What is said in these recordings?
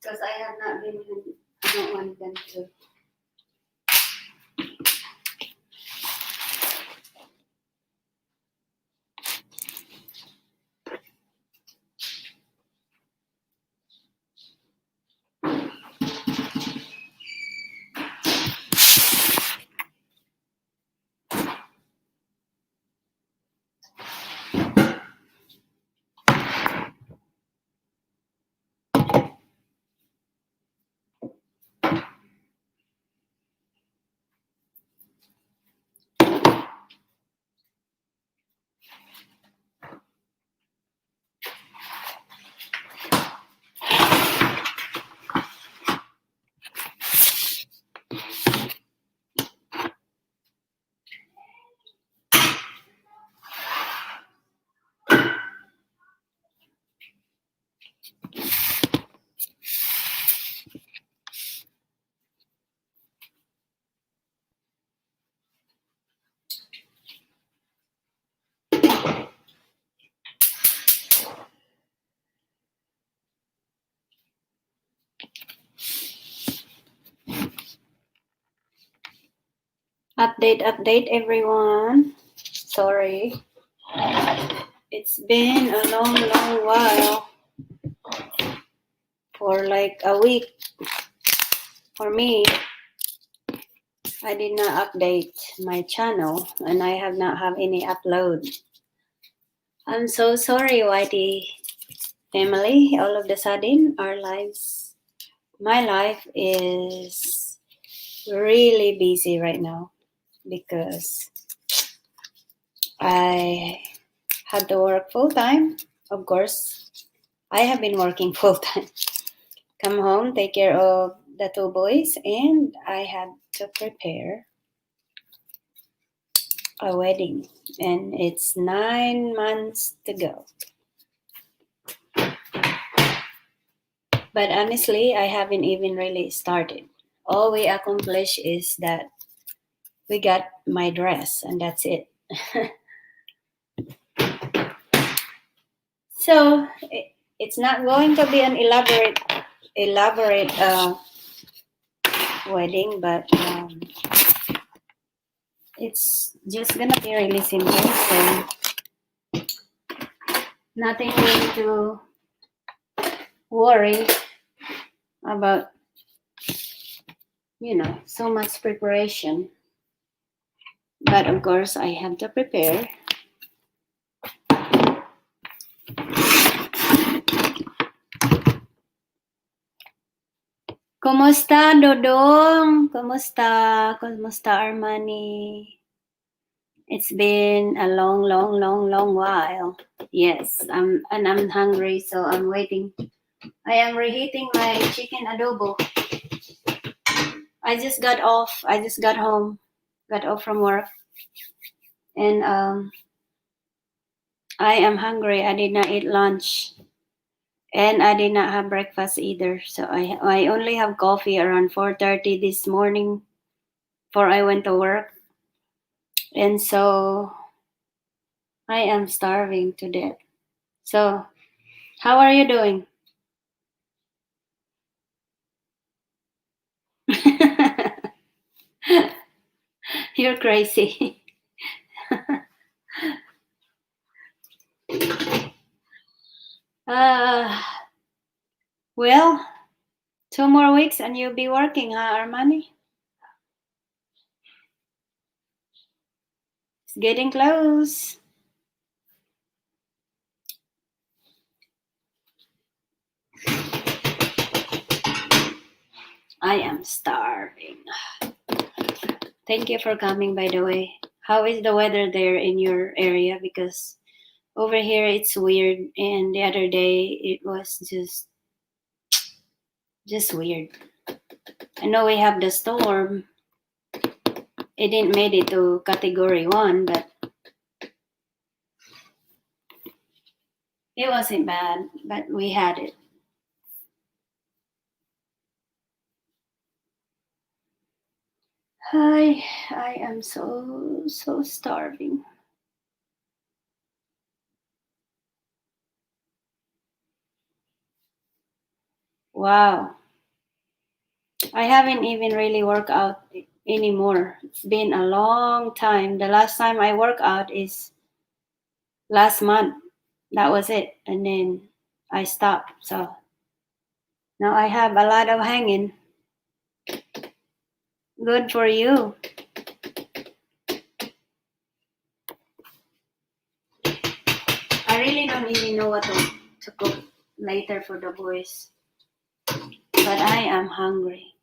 Because I have not been, I don't want them to. Update everyone. Sorry. It's been a long while. For like a week. For me, I did not update my channel and I have not have any upload. I'm so sorry, YT family. All of the sudden, our lives, my life is really busy right now because I had to work full time. Of course, I have been working full time. Come home, take care of the two boys, and I had to prepare a wedding, and it's 9 months to go. But honestly, I haven't even really started. All we accomplished is that we got my dress, and that's it. So it's not going to be an elaborate wedding, but it's just gonna be really simple. So nothing really to worry about, so much preparation. But of course, I have to prepare. Kumusta, Dodong? Kumusta, Armani? It's been a long while. Yes, I'm hungry, so I'm waiting. I am reheating my chicken adobo. I just got home, got off from work, and I am hungry. I did not eat lunch, and I did not have breakfast either. So I only have coffee around 4:30 this morning before I went to work, and so I am starving to death. So, how are you doing? You're crazy. Well, 2 more weeks and you'll be working, huh, Armani? It's getting close. I am starving. Thank you for coming, by the way. How is the weather there in your area? Because over here it's weird, and the other day it was just weird. I know we have the storm. It didn't make it to category 1, but it wasn't bad, but we had it. I am so starving. Wow. I haven't even really worked out anymore. It's been a long time. The last time I worked out is last month. That was it. And then I stopped. So now I have a lot of hanging. Good for you. I really don't even know what to cook later for the boys. But I am hungry.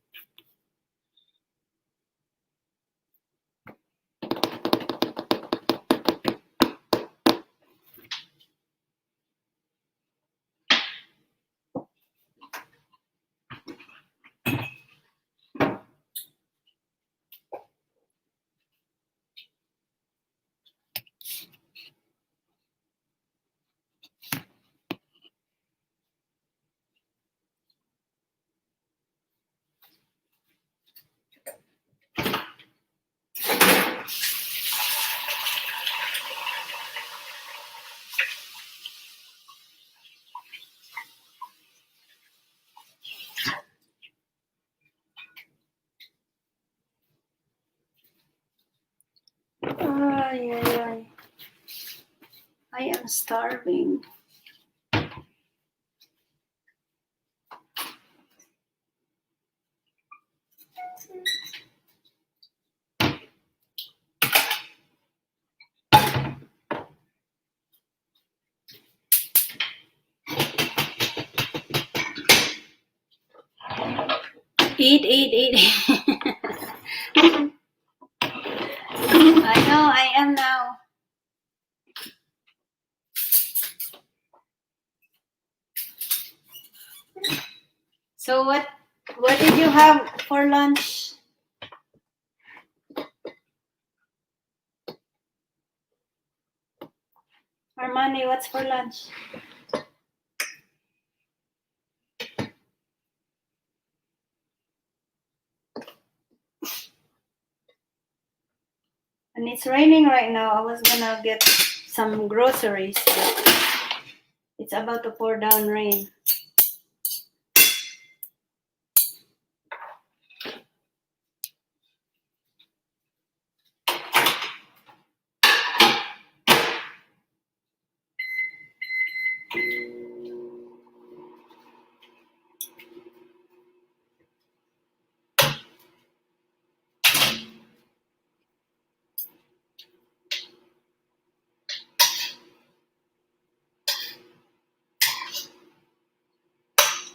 Ay, ay, ay. I am starving. Eat, eat, eat. I know, I am now. So what did you have for lunch? Armani, what's for lunch? And it's raining right now. I was gonna get some groceries, but it's about to pour down rain.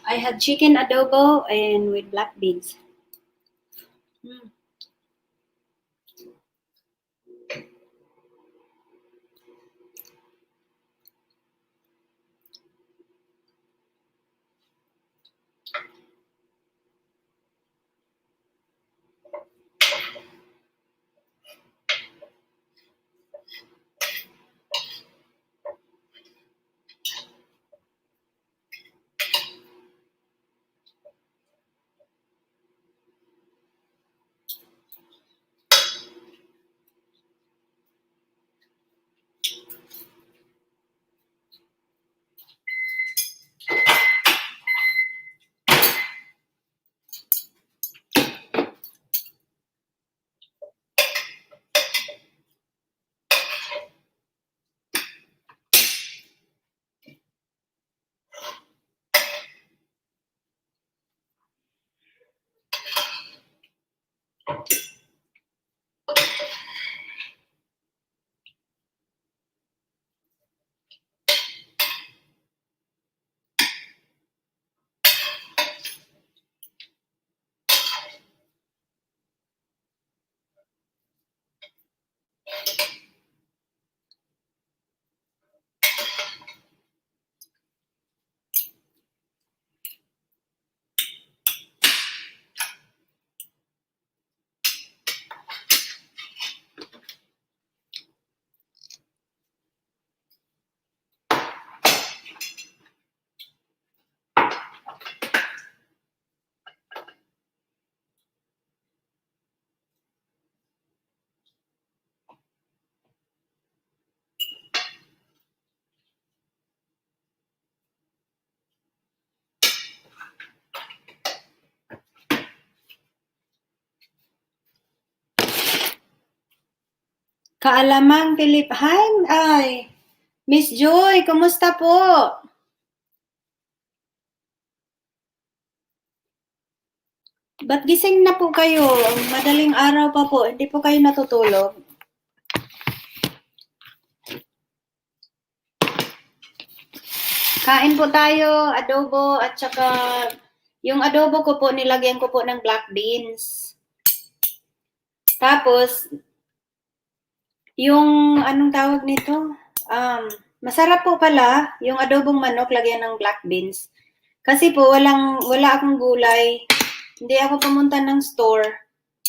I had chicken adobo and with black beans. Mm. Kaalamang Philip. Hi, ay. Miss Joy, kumusta po? Ba't gising na po kayo? Madaling araw pa po. Hindi po kayo natutulog? Kain po tayo, adobo, at saka yung adobo ko po, nilagyan ko po ng black beans. Tapos, yung anong tawag nito? Masarap po pala yung adobong manok, lagyan ng black beans. Kasi po, wala akong gulay. Hindi ako pumunta ng store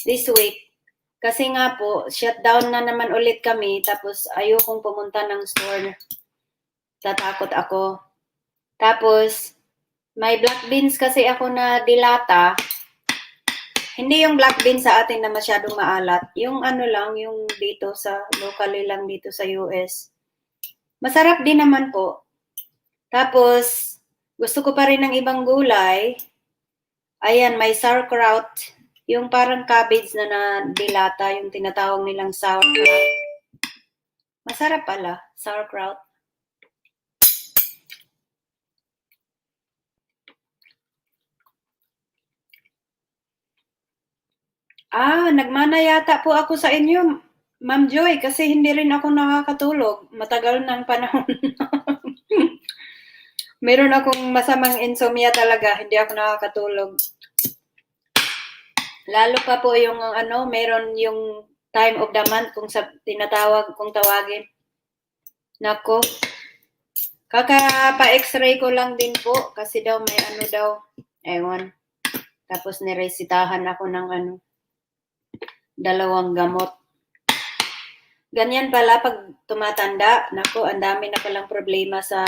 this week. Kasi nga po, shutdown na naman ulit kami. Tapos, ayokong pumunta ng store. Tatakot ako. Tapos, may black beans kasi ako na dilata. Hindi yung black beans sa atin na masyadong maalat. Yung ano lang, yung dito sa, locally lang dito sa US. Masarap din naman po. Tapos, gusto ko pa rin ng ibang gulay. Ayan, may sauerkraut. Yung parang cabbage na dilata, yung tinatawag nilang sauerkraut. Masarap pala, sauerkraut. Nagmana yata po ako sa inyo, Ma'am Joy, kasi hindi rin ako nakakatulog. Matagal ng panahon. Meron akong masamang insomnia talaga, hindi ako nakakatulog. Lalo pa po yung meron yung time of the month kung kung tawagin. Nako. Kaka-pa-x-ray ko lang din po kasi daw may ewan. Tapos niresitahan ako ng 2 gamot. Ganyan pala pag tumatanda. Nako, ang dami na palang problema sa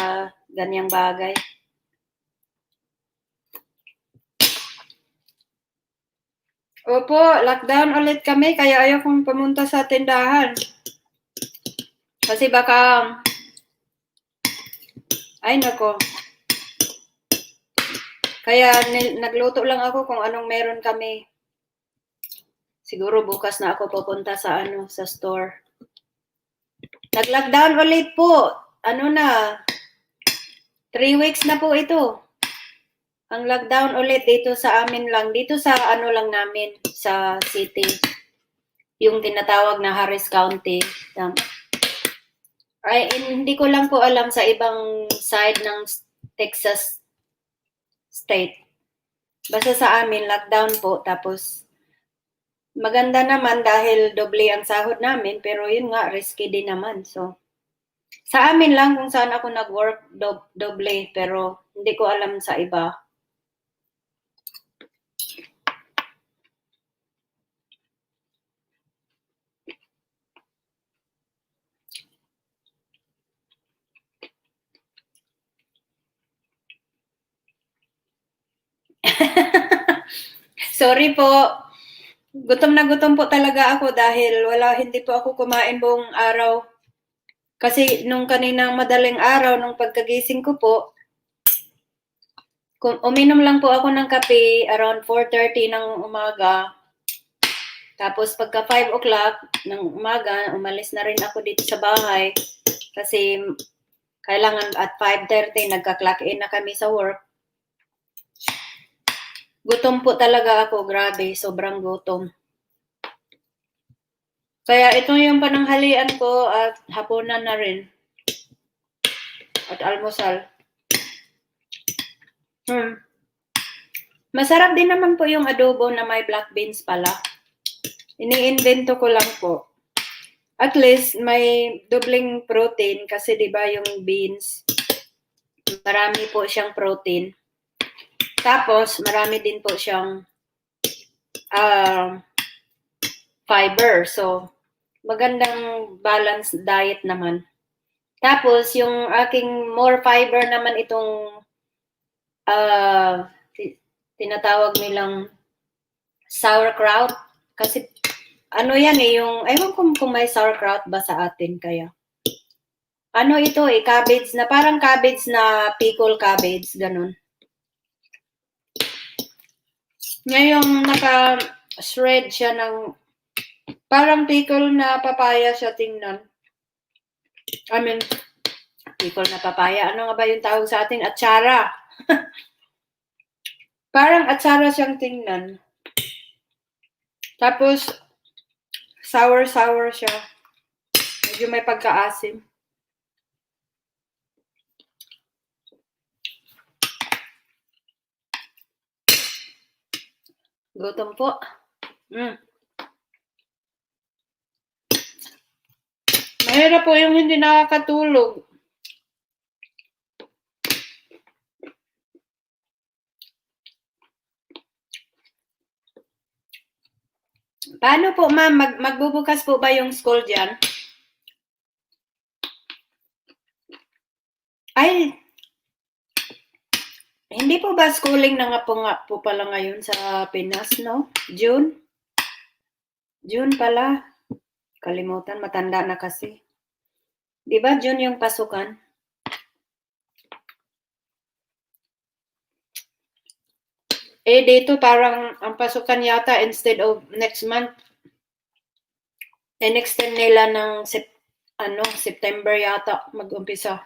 ganyang bagay. Opo, lockdown ulit kami kaya ayaw kong pumunta sa tindahan. Kasi baka ay nako. Kaya nagluto lang ako kung anong meron kami. Siguro bukas na ako pupunta sa sa store. Nag-lockdown ulit po. 3 weeks na po ito. Ang lockdown ulit dito sa amin lang. Dito sa lang namin, sa city. Yung tinatawag na Harris County. Ay, hindi ko lang po alam sa ibang side ng Texas state. Basta sa amin, lockdown po. Tapos, maganda naman dahil doble ang sahod namin. Pero yun nga, risky din naman. So, sa amin lang kung saan ako nag-work, doble. Pero, hindi ko alam sa iba. Sorry po. Gutom na gutom po talaga ako dahil hindi po ako kumain buong araw. Kasi nung kaninang madaling araw, nung pagkagising ko po, uminom lang po ako ng kape around 4:30 ng umaga. Tapos pagka 5 o'clock ng umaga, umalis na rin ako dito sa bahay. Kasi kailangan at 5:30 nagka-clock in na kami sa work. Gutom po talaga ako, grabe, sobrang gutom. Kaya ito yung pananghalian ko at hapunan na rin. At almusal. Masarap din naman po yung adobo na may black beans pala. Ini-invento ko lang po. At least may dobling protein kasi 'di ba yung beans marami po siyang protein. Tapos marami din po siyang fiber. So magandang balanced diet naman. Tapos yung aking more fiber naman itong tinatawag nilang sauerkraut kasi yan yung ewan kung may sauerkraut ba sa atin kaya ito cabbage na parang cabbage na pickle cabbage ganun. Ngayong naka-shred siya ng Parang pickle na papaya siya tingnan. I mean, pickle na papaya. Ano nga ba yung tawag sa atin? Atsara. Parang atsara siyang tingnan. Tapos, sour-sour siya. Medyo may pagkaasim. Gutom po. Mahirap po yung hindi nakakatulog. Paano po, ma'am? Magbubukas po ba yung school dyan? Ay, hindi po ba schooling na nga po pala ngayon sa Pinas, no? June? June pala. Kalimutan, matanda na kasi. Di ba June yung pasukan? Eh, dito parang ang pasukan yata instead of next month, in-extend nila ng September yata mag-umpisa.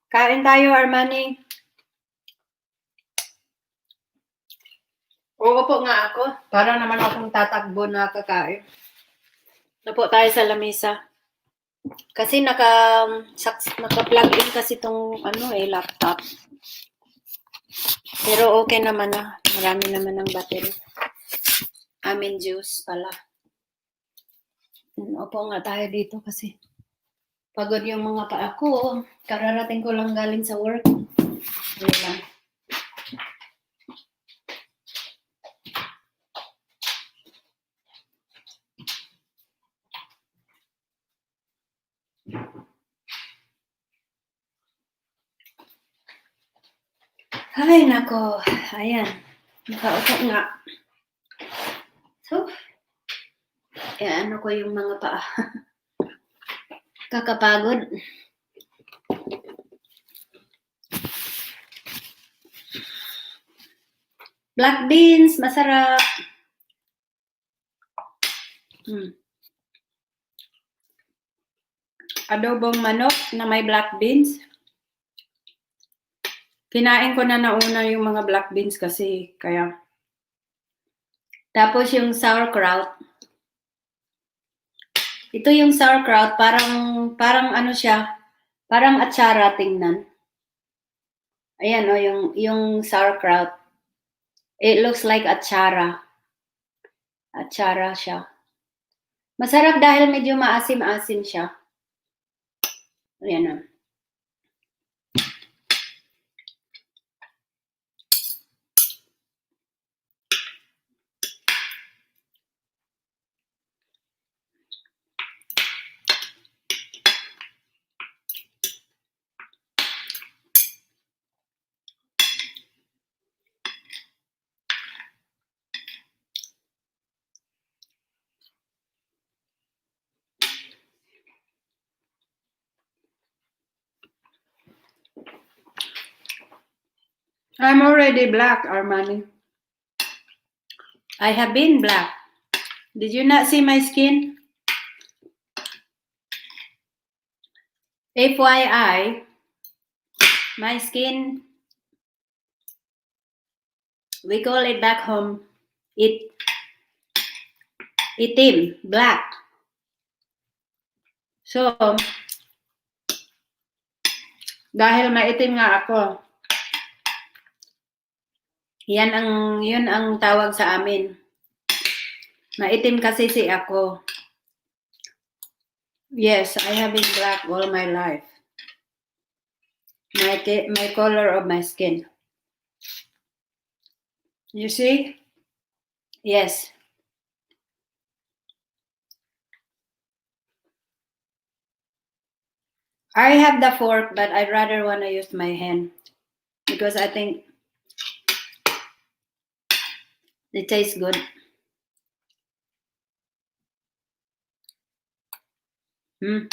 Kain tayo, Armani. Oo po nga ako. Para naman akong tatakbo na kakain. Napo tayo sa lamesa. Kasi naka-plug in kasi tong laptop. Pero okay naman na. Marami naman ng battery. Juice pala. Opo nga tayo dito kasi pagod yung mga paa ko. Kararating ko lang galing sa work. Ano lang. Ay, nako. Ayan. Nakaupo nga. So, ano ko yung mga paa. Kakapagod. Black beans, masarap. Adobong manok na may black beans. Kinain ko na nauna yung mga black beans kasi kaya. Tapos yung sauerkraut. Ito yung sauerkraut, parang ano siya, parang atsara tingnan. Ayan yung sauerkraut. It looks like atsara. Atsara siya. Masarap dahil medyo maasim-asim siya. Ayan o. I'm already black, Armani. I have been black. Did you not see my skin? FYI, my skin, we call it back home, itim, black. So, dahil maitim nga ako, yun ang tawag sa amin. Maitim kasi si ako. Yes, I have been black all my life. My color of my skin. You see? Yes. I have the fork, but I'd rather want to use my hand because I think it tastes good. Hmm.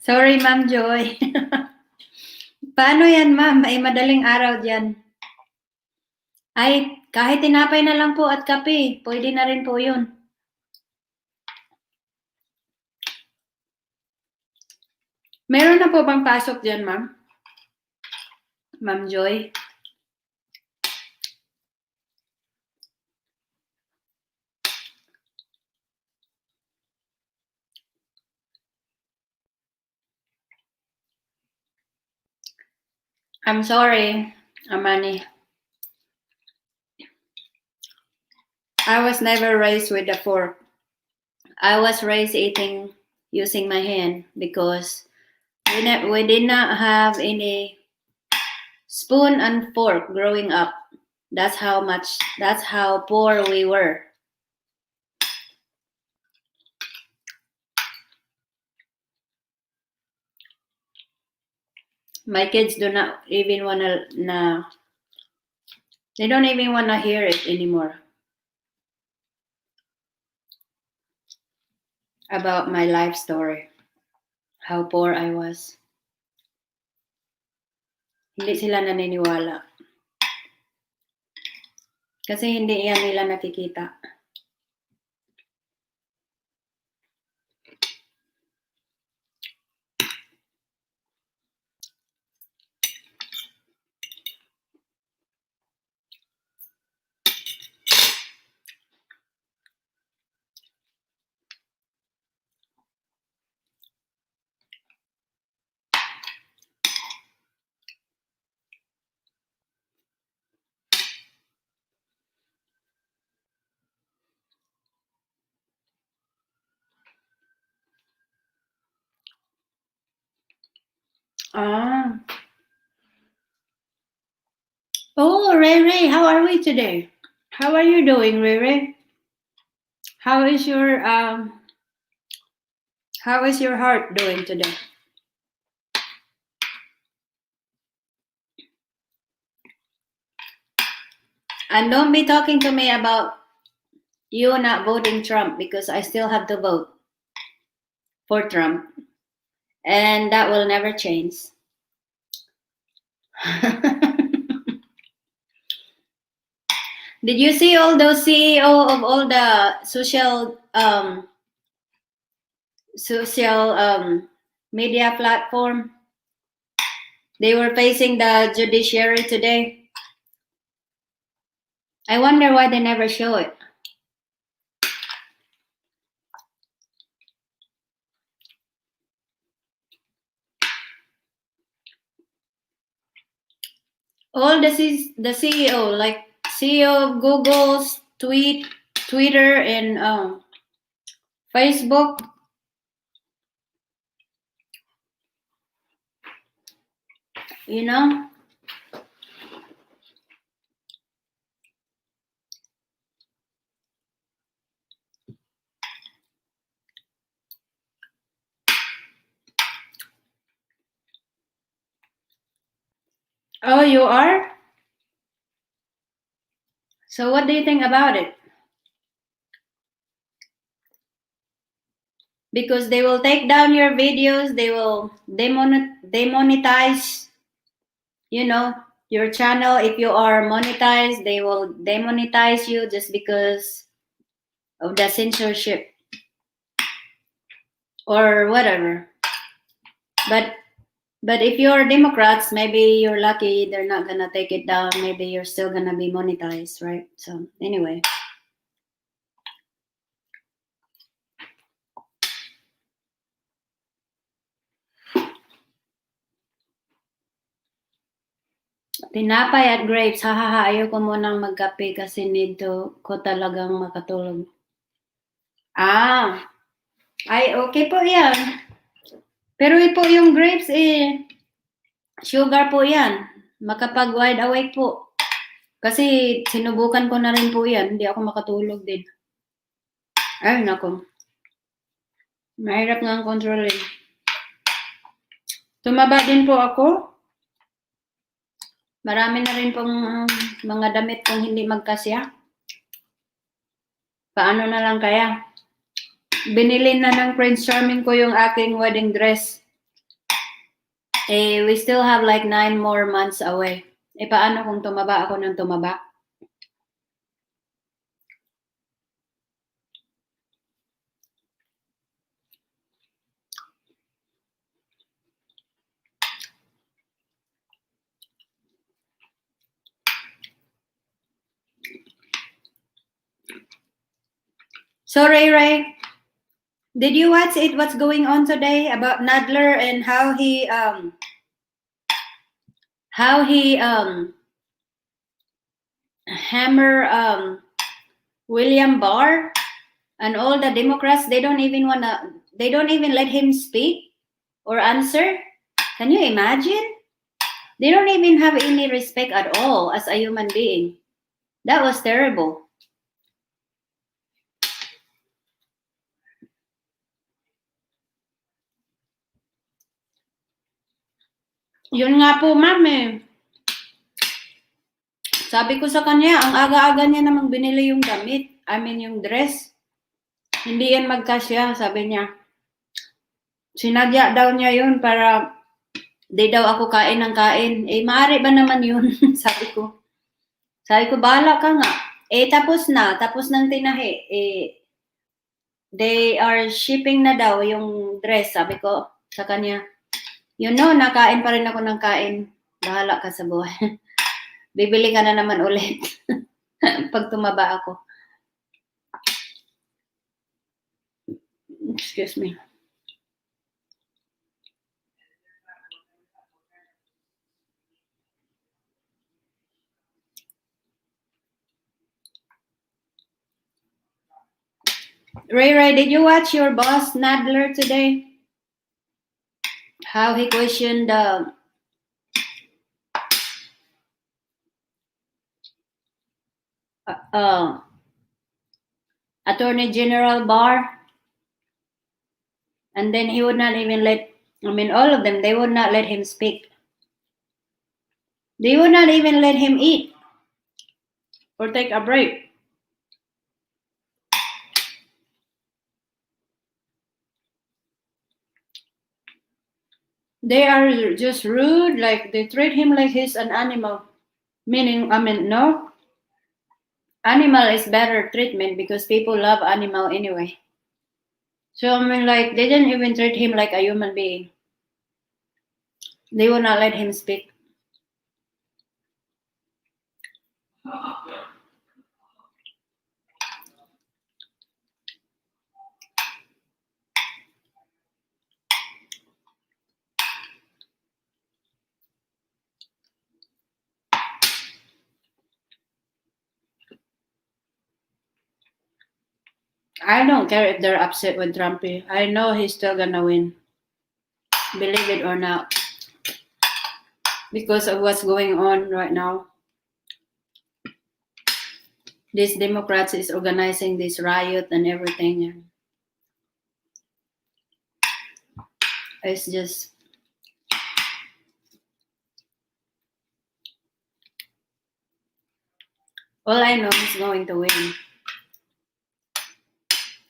Sorry, Ma'am Joy. Paano yan, ma'am? Ay, madaling araw dyan. Ay, kahit tinapay na lang po at kape, pwede na rin po yun. Meron na po bang pasok dyan, ma'am? Ma'am Joy? I'm sorry, Amani. I was never raised with a fork. I was raised eating using my hand because we did not have any spoon and fork growing up. That's how poor we were. My kids do not even they don't even wanna hear it anymore. About my life story. How poor I was. Hindi sila naniniwala. Kasi hindi yan nila nakikita. Ah. Oh, Ray Ray, how are we today? How are you doing, Ray Ray? How is your heart doing today? And don't be talking to me about you not voting Trump because I still have to vote for Trump. And that will never change. Did you see all those CEO of all the social media platform? They were facing the judiciary today. I wonder why they never show it. All the CEO, like CEO of Google's Twitter, and Facebook. You know? Oh, you are? So what do you think about it? Because they will take down your videos, they will demonetize, your channel. If you are monetized, they will demonetize you just because of the censorship or whatever. But if you're Democrats, maybe you're lucky they're not gonna take it down. Maybe you're still gonna be monetized, right? So anyway. Tinapay at grapes. Hahaha, ayoko munang magkape kasi need ko talagang makatulog. Ah, ay okay po yan. Pero po yung grapes sugar po yan. Makapag wide awake po. Kasi sinubukan ko na rin po yan. Hindi ako makatulog din. Ay, nako. Mahirap nga ang controlling. Tumaba din po ako. Marami na rin pong mga damit kung hindi magkasya. Paano na lang kaya? Binili na ng Prince Charming ko yung aking wedding dress. We still have like 9 more months away. Paano kung tumaba ako ng tumaba? So Ray, did you watch it? What's going on today about Nadler and how he hammer William Barr and all the Democrats? They don't even let him speak or answer. Can you imagine? They don't even have any respect at all as a human being. That was terrible. Yun nga po, ma'am eh. Sabi ko sa kanya, ang aga-aga niya namang binili yung damit. I mean, yung dress. Hindi yan magkasya, sabi niya. Sinadya daw niya yun para di daw ako kain ng kain. Maaari ba naman yun? Sabi ko, bahala ka nga. Tapos ng tinahi. They are shipping na daw yung dress. Sabi ko sa kanya, nakain pa rin ako ng kain. Bahala ka sa buhay. Bibili ka na naman ulit pag tumaba ako. Excuse me. Ray, did you watch your boss Nadler today? How he questioned Attorney General Barr, and then he would not even all of them, they would not let him speak. They would not even let him eat or take a break. They are just rude, like they treat him like he's an animal. Meaning, no. Animal is better treatment because people love animal anyway. So, they didn't even treat him like a human being. They would not let him speak. I don't care if they're upset with Trumpy. I know he's still gonna win. Believe it or not. Because of what's going on right now. These Democrats is organizing this riot and everything. It's just... All I know is going to win.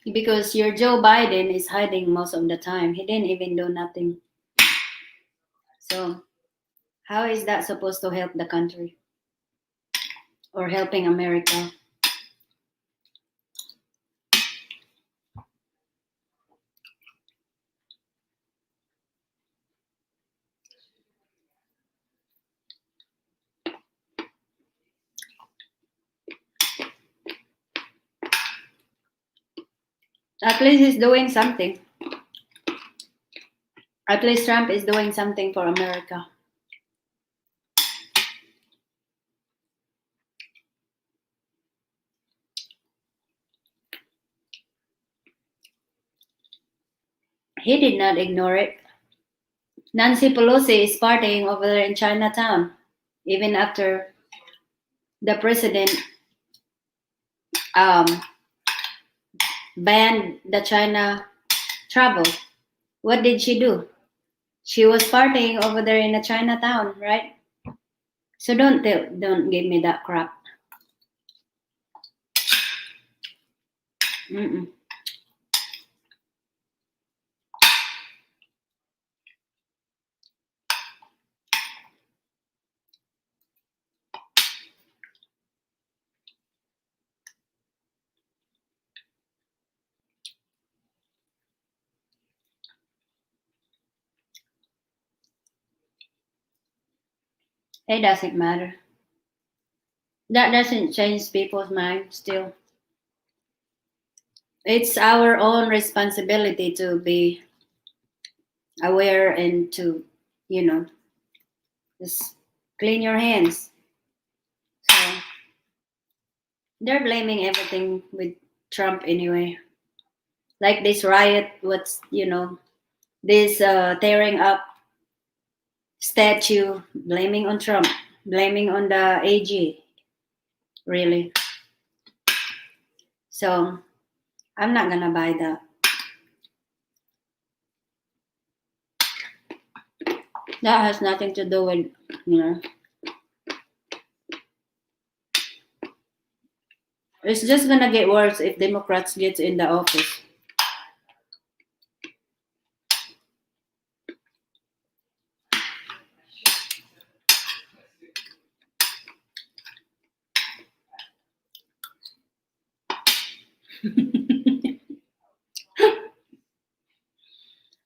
Because your Joe Biden is hiding most of the time. He didn't even do nothing. So, how is that supposed to help the country? Or helping America? At least he's doing something. At least Trump is doing something for America. He did not ignore it. Nancy Pelosi is partying over there in Chinatown, even after the president banned the China travel. What did she do? She was partying over there in a Chinatown, right? So don't give me that crap. Mm-mm. It doesn't matter. That doesn't change people's mind still. It's our own responsibility to be aware and to, you know, just clean your hands. So they're blaming everything with Trump anyway. Like this riot, this tearing up statue, blaming on Trump, blaming on the AG, really. So I'm not gonna buy that. That has nothing to do with, you know, it's just gonna get worse if Democrats get in the office.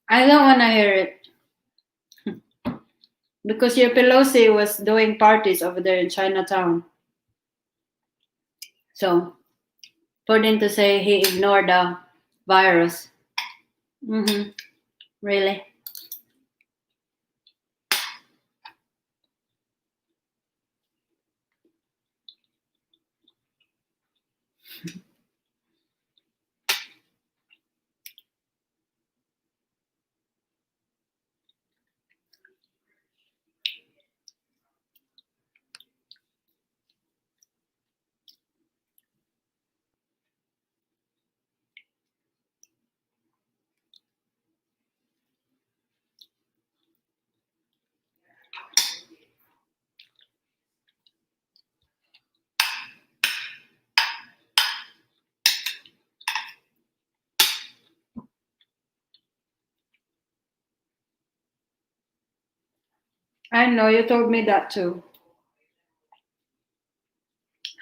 I don't wanna hear it because your Pelosi was doing parties over there in Chinatown. So for them to say he ignored the virus. Mm-hmm. Really? I know you told me that too.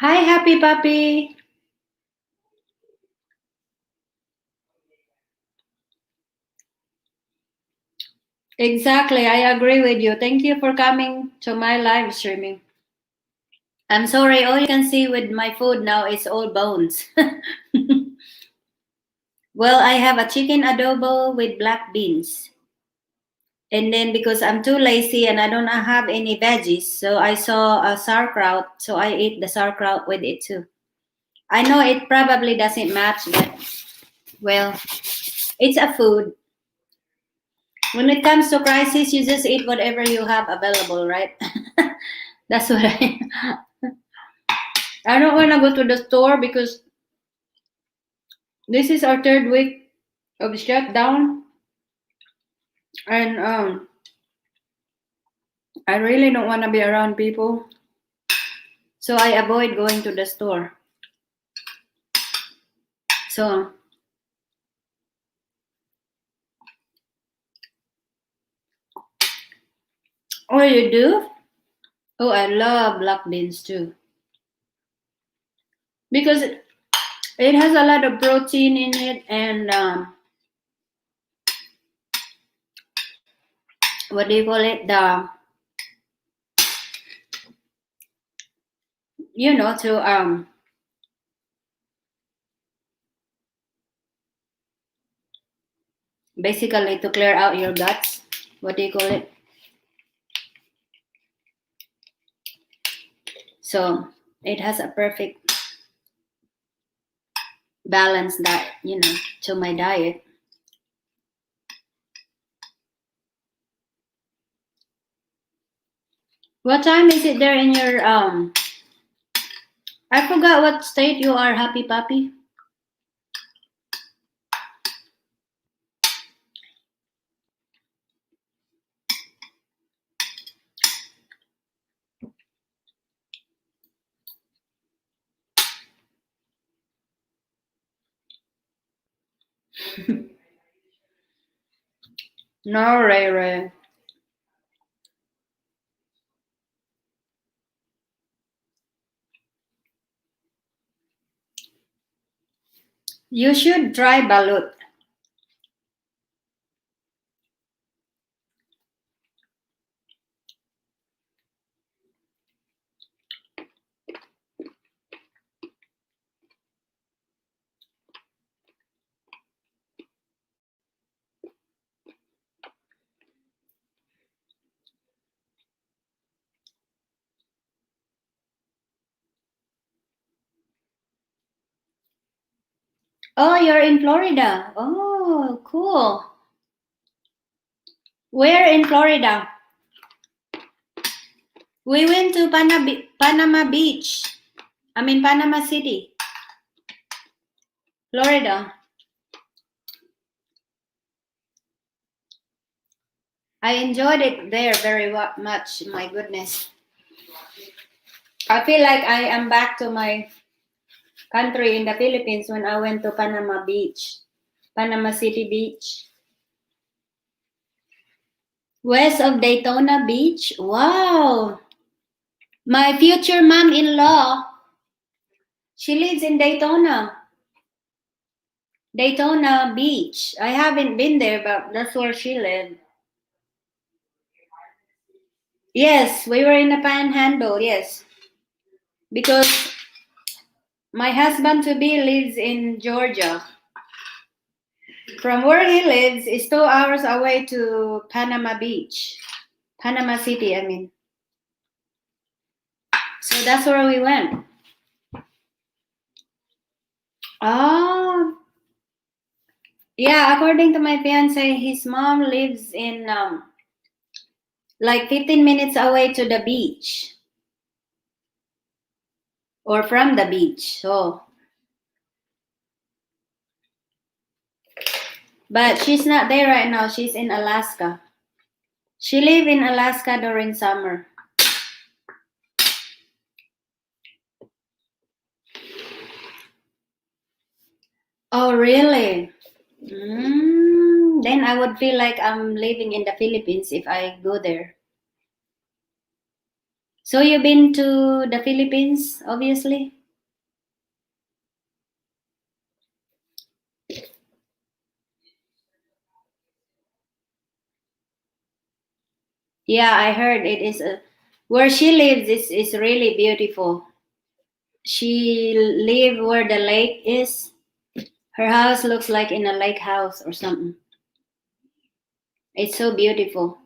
Hi, happy puppy. Exactly, I agree with you. Thank you for coming to my live streaming. I'm sorry, all you can see with my food now is all bones. Well, I have a chicken adobo with black beans. And then because I'm too lazy and I don't have any veggies, so I saw a sauerkraut, so I ate the sauerkraut with it too. I know it probably doesn't match, but well, it's a food. When it comes to crisis, you just eat whatever you have available, right? That's what I don't want to go to the store because this is our third week of shutdown, and I really don't want to be around people, so I avoid going to the store. So, oh, you do? Oh, I love black beans too because it has a lot of protein in it, and what do you call it? To basically to clear out your guts. What do you call it? So it has a perfect balance that to my diet. What time is it there in your I forgot what state you are, happy puppy. No, Ray Ray. You should try balut. Oh, you're in Florida. Oh, cool. Where in Florida? We went to Panama Beach. I mean, Panama City, Florida. I enjoyed it there very much. My goodness. I feel like I am back to my country in the Philippines when I went to Panama Beach, Panama City Beach. West of Daytona Beach. Wow. My future mom-in-law, she lives in Daytona. Daytona Beach. I haven't been there, but that's where she lived. Yes, we were in a Panhandle, yes. Because my husband to be lives in Georgia. From where he lives is 2 hours away to Panama Beach. Panama City, I mean. So that's where we went. Oh, yeah, according to my fiance, his mom lives in like 15 minutes away to the beach. Or from the beach. So but she's not there right now. She's in Alaska. She live in Alaska during summer. Oh, really? Then I would feel like I'm living in the Philippines if I go there. So you've been to the Philippines, obviously? Yeah, I heard it is where she lives is really beautiful. She live where the lake is. Her house looks like in a lake house or something. It's so beautiful.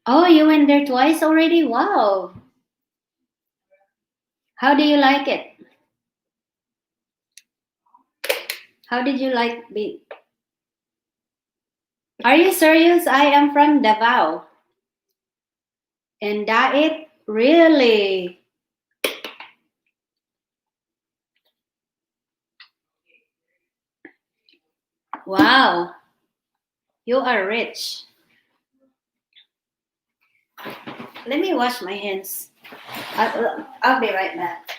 Oh, you went there twice already? Wow. How do you like it? How did you like it? Are you serious? I am from Davao. And Daet? Really? Wow. You are rich. Let me wash my hands. I'll be right back.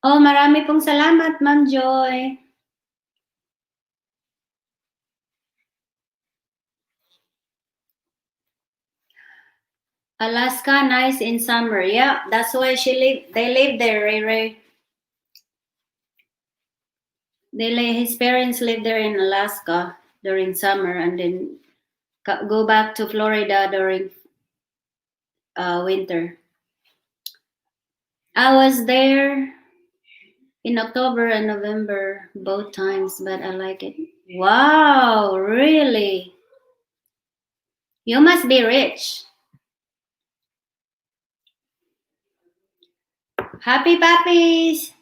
Oh, marami pong salamat, Ma'am Joy. Alaska, nice in summer. Yeah, that's why they live there, Ray Ray. His parents live there in Alaska during summer and then go back to Florida during winter. I was there in October and November both times, but I like it Wow, really? You must be rich. Happy puppies!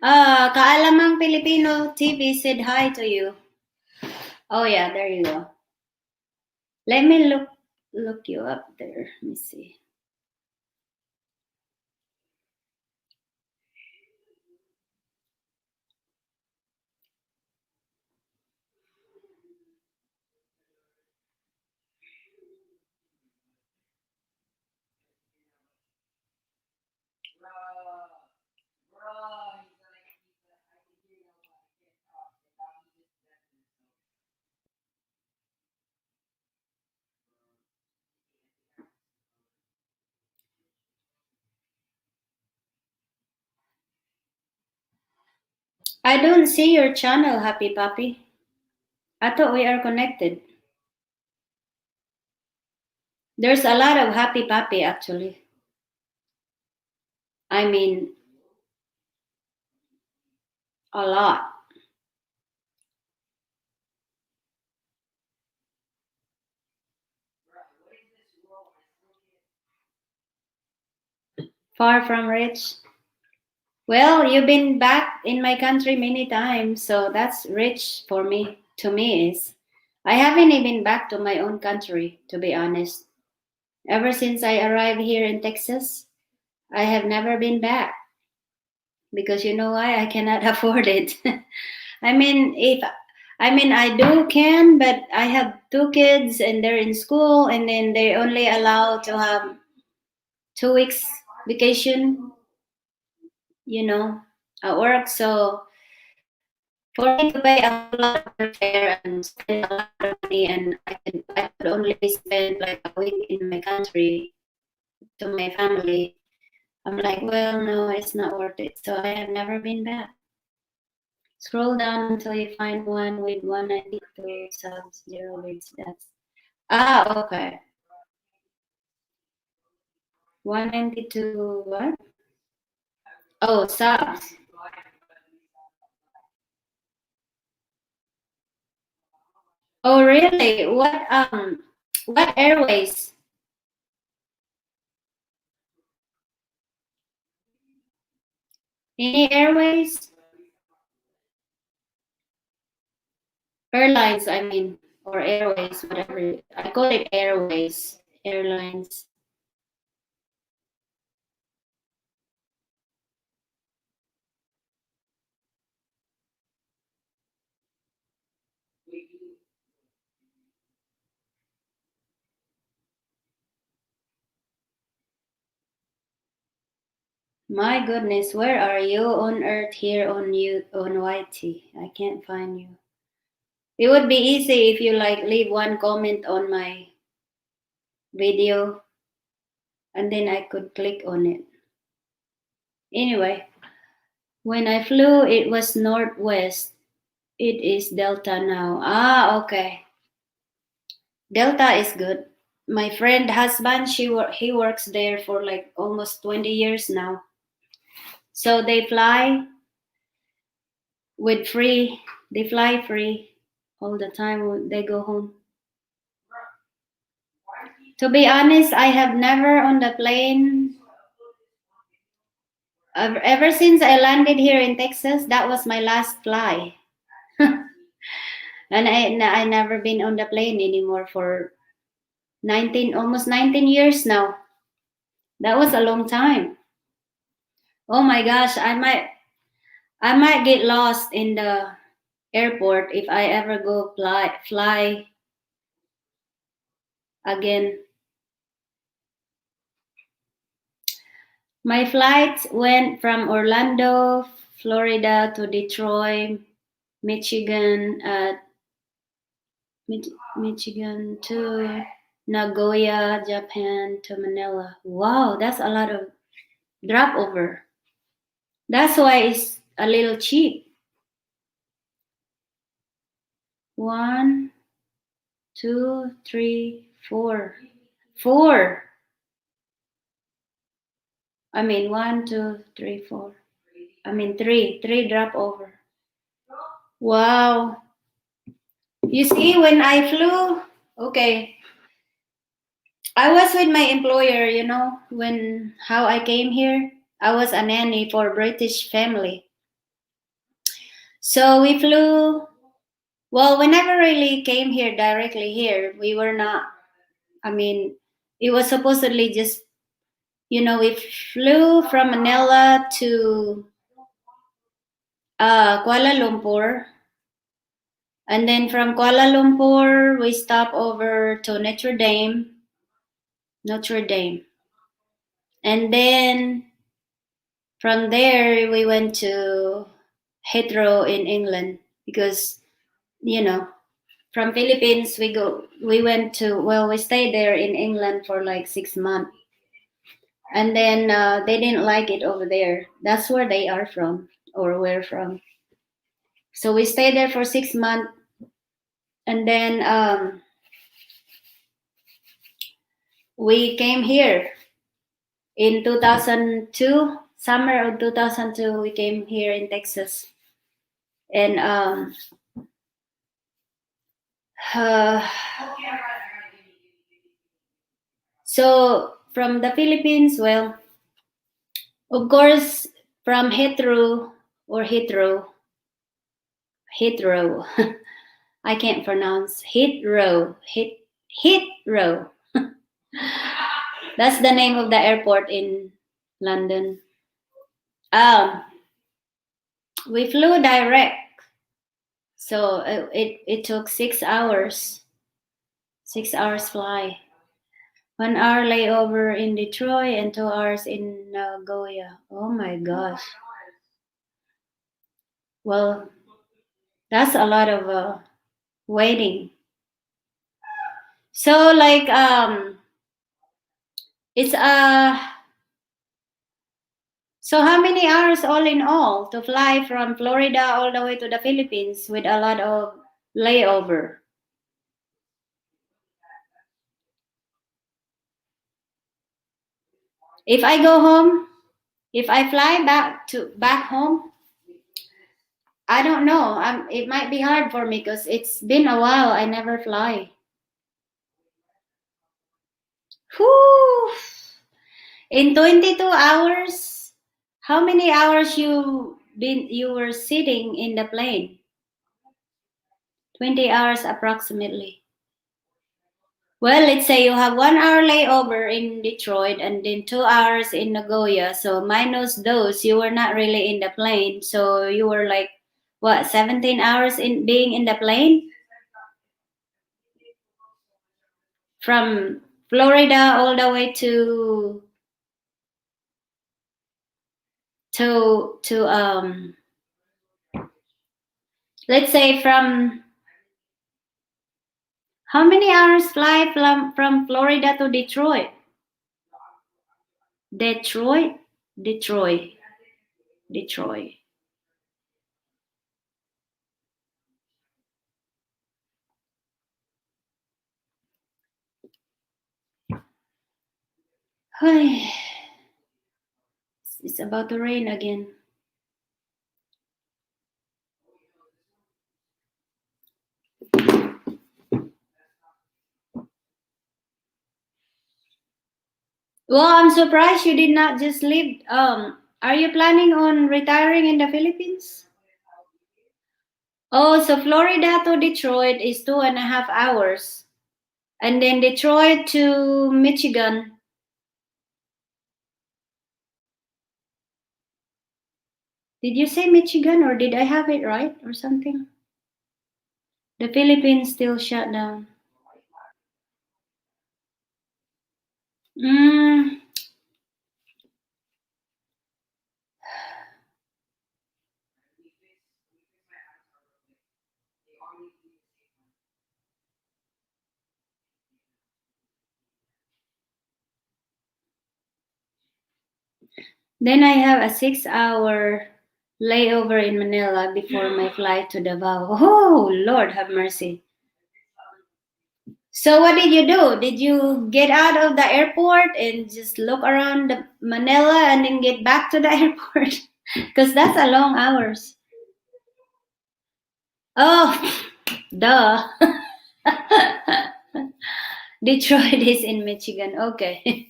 Kaalamang Filipino TV said hi to you. Oh yeah, there you go. Let me look you up there. Let me see. I don't see your channel, Happy Puppy. I thought we are connected. There's a lot of Happy Puppy actually. I mean, a lot. Far from rich. Well, you've been back in my country many times, so that's rich for me. To me, is I haven't even back to my own country, to be honest. Ever since I arrived here in Texas, I have never been back because you know why? I cannot afford it. I mean, if I mean I do can, but I have two kids and they're in school, and then they only allow to have 2 weeks vacation, you know, at work. So for me to pay a whole lot of airfare and spend a lot of money, and I could only spend like a week in my country to my family. I'm like, well, no, it's not worth it. So I have never been back. Scroll down until you find one with 192 subs, 0 leads. That's okay. 192 what? Oh, subs. Oh, really? What airways? Any airways? Airlines, I mean, or airways, whatever. I call it airways, airlines. My goodness, where are you on Earth here on YT? I can't find you. It would be easy if you like leave one comment on my video and then I could click on it. Anyway, when I flew, it was northwest. It is Delta now. Okay. Delta is good. My friend husband, he works there for like almost 20 years now. So they fly with free. They fly free all the time when they go home. To be honest, I have never on the plane. Ever since I landed here in Texas, that was my last fly. And I never been on the plane anymore for almost 19 years now. That was a long time. Oh my gosh, I might get lost in the airport if I ever go fly again. My flights went from Orlando, Florida to Detroit, Michigan, Michigan to Nagoya, Japan to Manila. Wow, that's a lot of drop over. That's why it's a little cheap. 1, 2, 3, 4. 4. I mean 1, 2, 3, 4. I mean 3. 3 drop over. Wow. You see, when I flew, okay, I was with my employer, you know, how I came here. I was a nanny for a British family. So we flew, well, we never really came here directly here. We were not, I mean, it was supposedly just, you know, we flew from Manila to Kuala Lumpur. And then from Kuala Lumpur, we stopped over to Notre Dame. And then from there, we went to Heathrow in England because, you know, from Philippines, we stayed there in England for like 6 months. And then they didn't like it over there. That's where they are from, or we're from. So we stayed there for 6 months. And then we came here in 2002, summer of 2002, we came here in Texas. And so from the Philippines, well, of course, from Heathrow, I can't pronounce Heathrow. That's the name of the airport in London. We flew direct, so it took 6 hours. 6 hours fly. 1 hour layover in Detroit and 2 hours in Nagoya. Oh my gosh. Well, that's a lot of waiting. So like it's so how many hours all in all to fly from Florida all the way to the Philippines with a lot of layover? If I go home, if I fly back home, I don't know. It might be hard for me because it's been a while. I never fly. Whew. In 22 hours, how many hours you were sitting in the plane? 20 hours approximately. Well, let's say you have 1 hour layover in Detroit and then 2 hours in Nagoya. So minus those, you were not really in the plane. So you were like, what, 17 hours in being in the plane? From Florida all the way to let's say from how many hours fly from Florida to Detroit? Detroit. It's about to rain again. Well, I'm surprised you did not just leave. Are you planning on retiring in the Philippines? Oh, so Florida to Detroit is 2.5 hours. And then Detroit to Michigan. Did you say Michigan or did I have it right or something? The Philippines still shut down. Then I have a 6-hour layover in Manila before my flight to Davao. Oh, Lord have mercy. So what did you do? Did you get out of the airport and just look around Manila and then get back to the airport? Because that's a long hours. Oh, Duh. Detroit is in Michigan. Okay.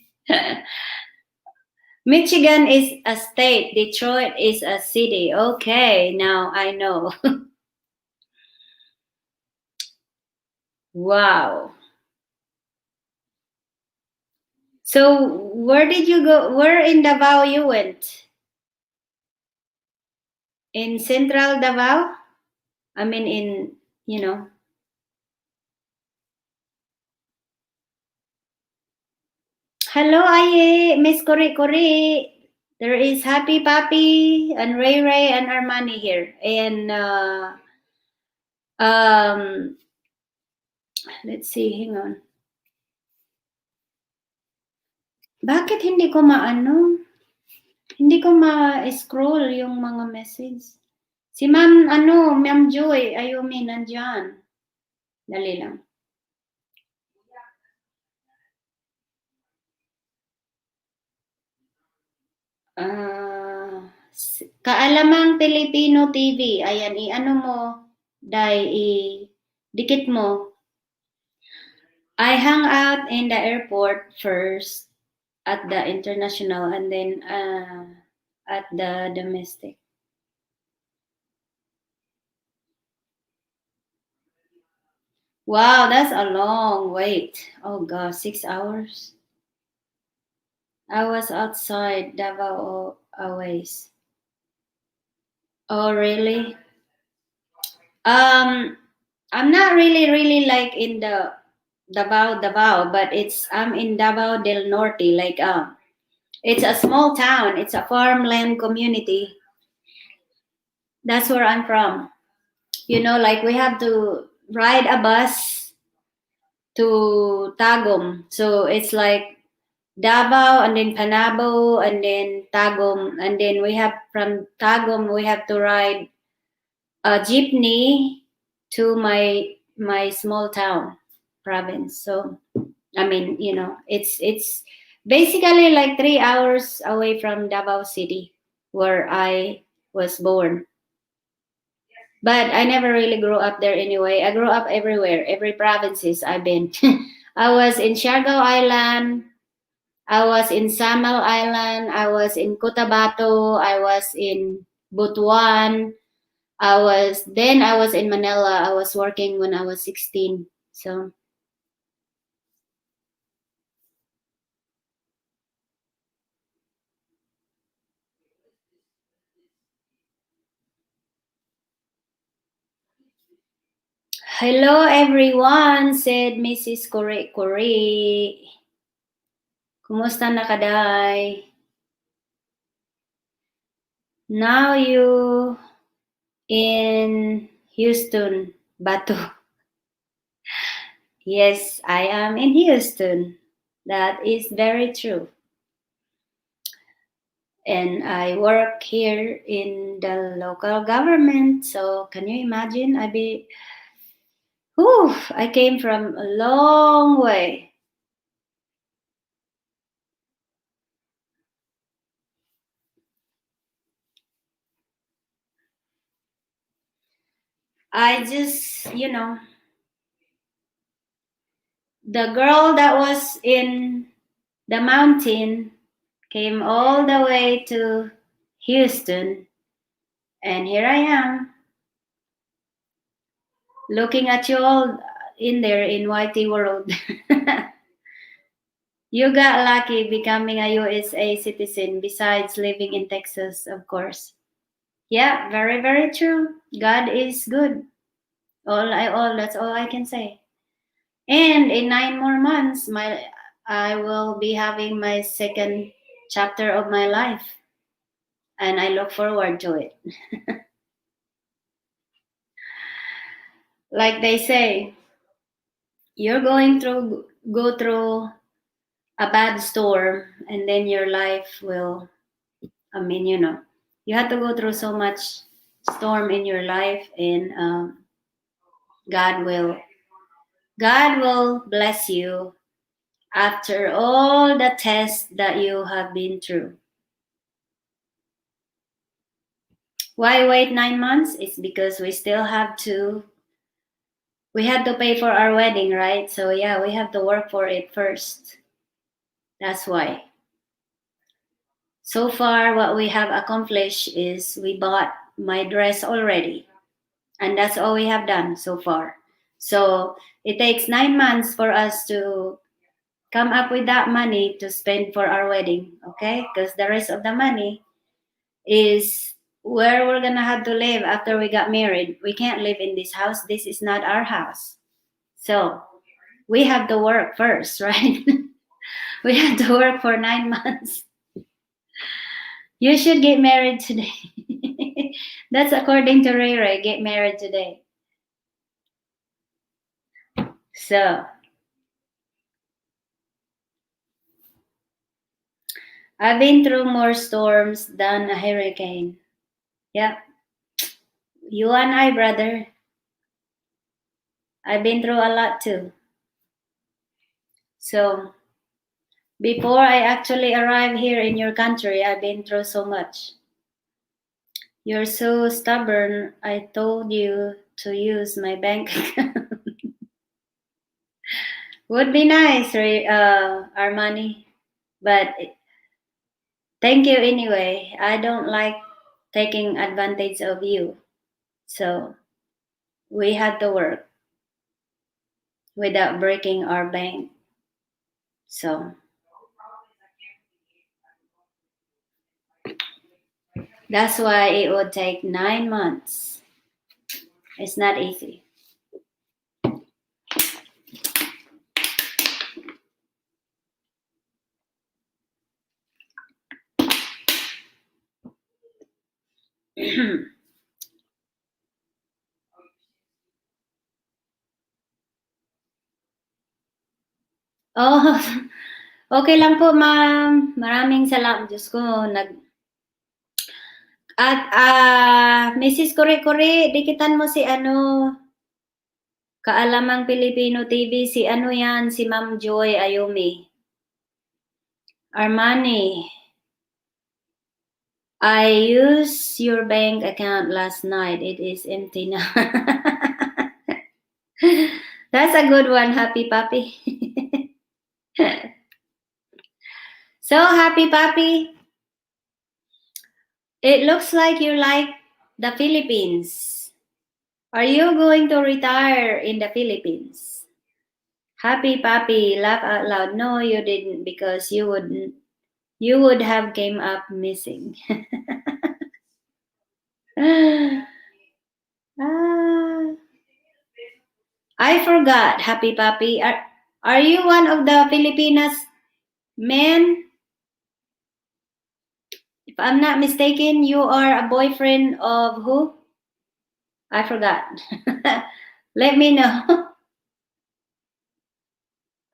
Michigan is a state. Detroit is a city. Okay, now I know. Wow. So where did you go? Where in Davao you went? In Central Davao? I mean in, you know. Hello, Aye, Miss Kori Kori. There is Happy Papi and Ray Ray and Armani here. And let's see, hang on. Bakit hindi ko maano? Hindi ko ma-scroll yung mga message. Si Ma'am Joy, Ayumi, nandyan. Dali lang. Kaalamang Pilipino TV. Ayan, i-ano mo, dikit mo. I hung out in the airport first at the international and then at the domestic. Wow, that's a long wait. Oh gosh, 6 hours. I was outside Davao a ways. Oh really? I'm not really like in the Davao, but I'm in Davao del Norte, like it's a small town, it's a farmland community. That's where I'm from. You know, like we have to ride a bus to Tagum. So it's like Davao and then Panabo and then Tagum, and then we have from Tagum we have to ride a jeepney to my small town province. So I mean, you know, it's basically like 3 hours away from Davao City where I was born. But I never really grew up there anyway. I grew up everywhere, every provinces I've been. I was in Siargao Island, I was in Samal Island, I was in Cotabato, I was in Butuan, I was in Manila. I was working when I was 16. So hello everyone, said Mrs. Kore Kore. Kumusta na kaday? Now you in Houston, Bato. Yes, I am in Houston. That is very true. And I work here in the local government. So can you imagine? I came from a long way. I just, you know, the girl that was in the mountain came all the way to Houston, and here I am looking at you all in there in YT World. You got lucky becoming a USA citizen besides living in Texas, of course. Yeah, very, very true. God is good. That's all I can say. And in 9 more months, I will be having my second chapter of my life. And I look forward to it. Like they say, you're go through a bad storm, and then your life will, I mean, you know, you have to go through so much storm in your life, and God will bless you after all the tests that you have been through. Why wait 9 months? It's because we still have to we had to pay for our wedding, right? So yeah, we have to work for it first. That's why. So far, what we have accomplished is we bought my dress already. And that's all we have done so far. So it takes 9 months for us to come up with that money to spend for our wedding, okay? Because the rest of the money is where we're gonna have to live after we got married. We can't live in this house. This is not our house. So we have to work first, right? We have to work for 9 months. You should get married today. That's according to Ray Ray. Get married today. So I've been through more storms than a hurricane. Yeah. You and I, brother. I've been through a lot too. So before I actually arrived here in your country, I've been through so much. You're so stubborn. I told you to use my bank account. Would be nice, Armani. But thank you anyway. I don't like taking advantage of you. So we had to work without breaking our bank. So that's why it would take 9 months. It's not easy. Oh, okay lang po, ma'am. Maraming salamat. Diyos ko, At, Mrs. Kore-Kore, dikitan mo si Kaalamang Pilipino TV, si yan, si Ma'am Joy Ayumi. Armani, I used your bank account last night. It is empty now. That's a good one, Happy Papi. So, Happy Papi, it looks like you like the Philippines. Are you going to retire in the Philippines? Happy Papi, laugh out loud. No, you didn't, because you would have came up missing. I forgot, Happy Papi. Are you one of the Filipinas men? If I'm not mistaken, you are a boyfriend of who? I forgot. Let me know.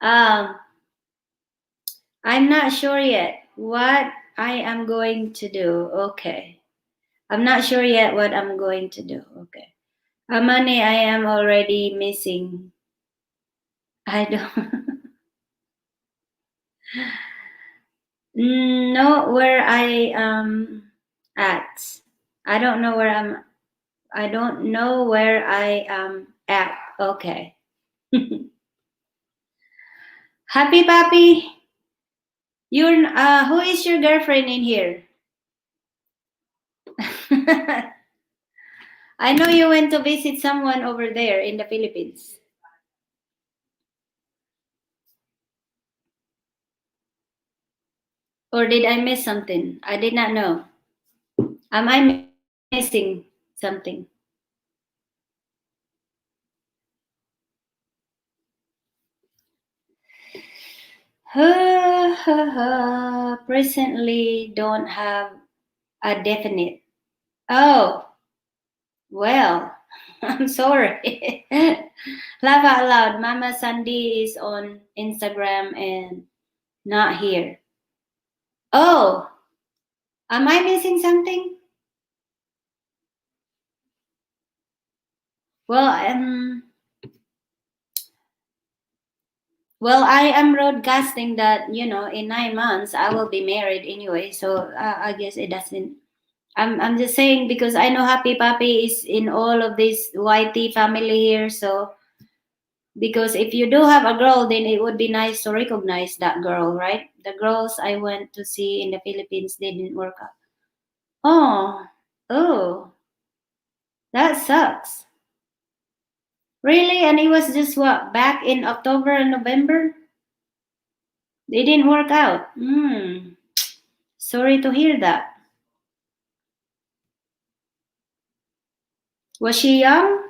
I'm not sure yet what I am going to do. Okay. I'm not sure yet what I'm going to do. Okay. Amani, I am already missing. I don't know where I am at. I don't know where I am at. Okay. Happy Papi, who is your girlfriend in here? I know you went to visit someone over there in the Philippines. Or did I miss something? I did not know. Am I missing something? Presently don't have a definite. Oh, well, I'm sorry. Laugh out loud. Mama Sandy is on Instagram and not here. Oh, am I missing something? Well, I am broadcasting that, in 9 months I will be married anyway. So I guess it doesn't. I'm just saying because I know Happy Papi is in all of this YT family here. So Because if you do have a girl, then it would be nice to recognize that girl, right? The girls I went to see in the Philippines, they didn't work out. Oh, oh, that sucks. Really? And it was just what, back in October and November? They didn't work out. Sorry to hear that. Was she young?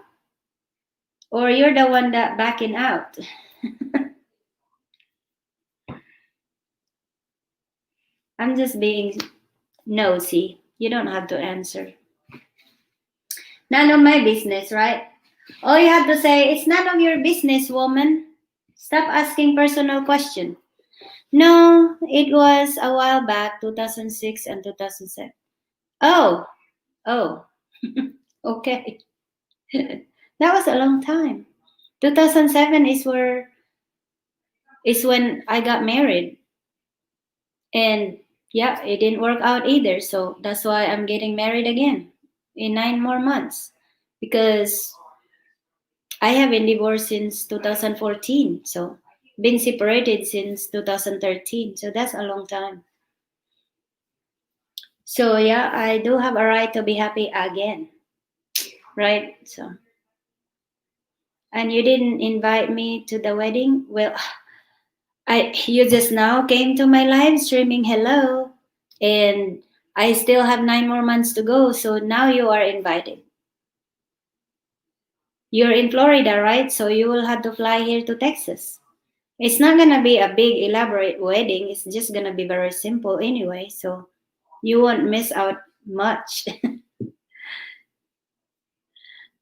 Or you're the one that backing out? I'm just being nosy. You don't have to answer. None of my business, right? All you have to say, it's none of your business, woman. Stop asking personal questions. No, it was a while back, 2006 and 2007. Oh, oh, okay. That was a long time. 2007 is when I got married. And yeah, it didn't work out either. So that's why I'm getting married again in 9 more months. Because I have been divorced since 2014. So been separated since 2013. So that's a long time. So yeah, I do have a right to be happy again. Right? So and you didn't invite me to the wedding? Well, you just now came to my live streaming hello. And I still have 9 more months to go. So now you are invited. You're in Florida, right? So you will have to fly here to Texas. It's not gonna be a big elaborate wedding. It's just gonna be very simple anyway. So you won't miss out much.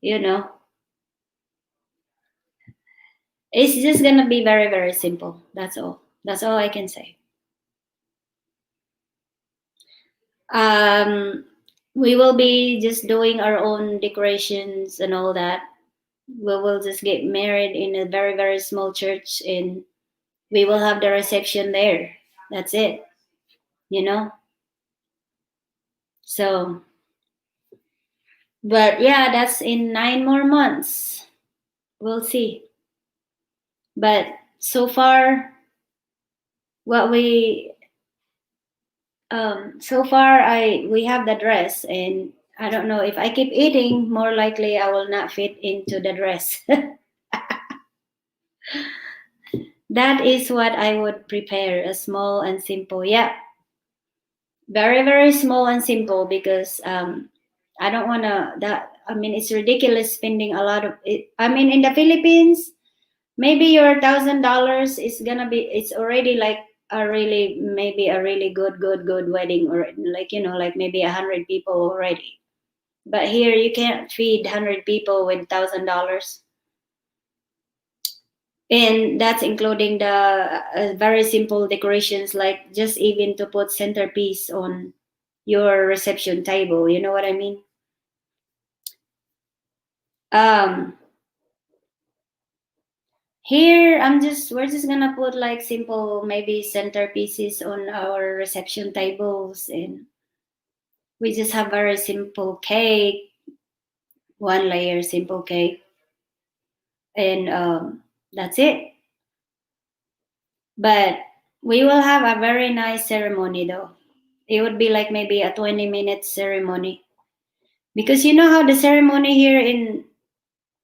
you know, it's just gonna be very, very simple. That's all. That's all I can say. Um, we will be just doing our own decorations and all that. We will just get married in a very, very small church and we will have the reception there. That's it. You know? So, but yeah, that's in 9 more months. We'll see. But so far, what we so far we have the dress, and I don't know if I keep eating, more likely I will not fit into the dress. That is what I would prepare, a small and simple. Yeah, very, very small and simple because I don't want to that I mean it's ridiculous spending a lot of it. I mean in the Philippines, maybe your $1,000 is gonna be it's already like a really maybe a really good wedding, or like like maybe 100 people already. But here you can't feed 100 people with $1,000. And that's including the very simple decorations, like just even to put centerpiece on your reception table. You know what I mean? Um, Here we're just gonna put like simple maybe centerpieces on our reception tables, and we just have very simple cake, 1 layer simple cake, and that's it. But we will have a very nice ceremony though. It would be like maybe a 20-minute ceremony. Because you know how the ceremony here in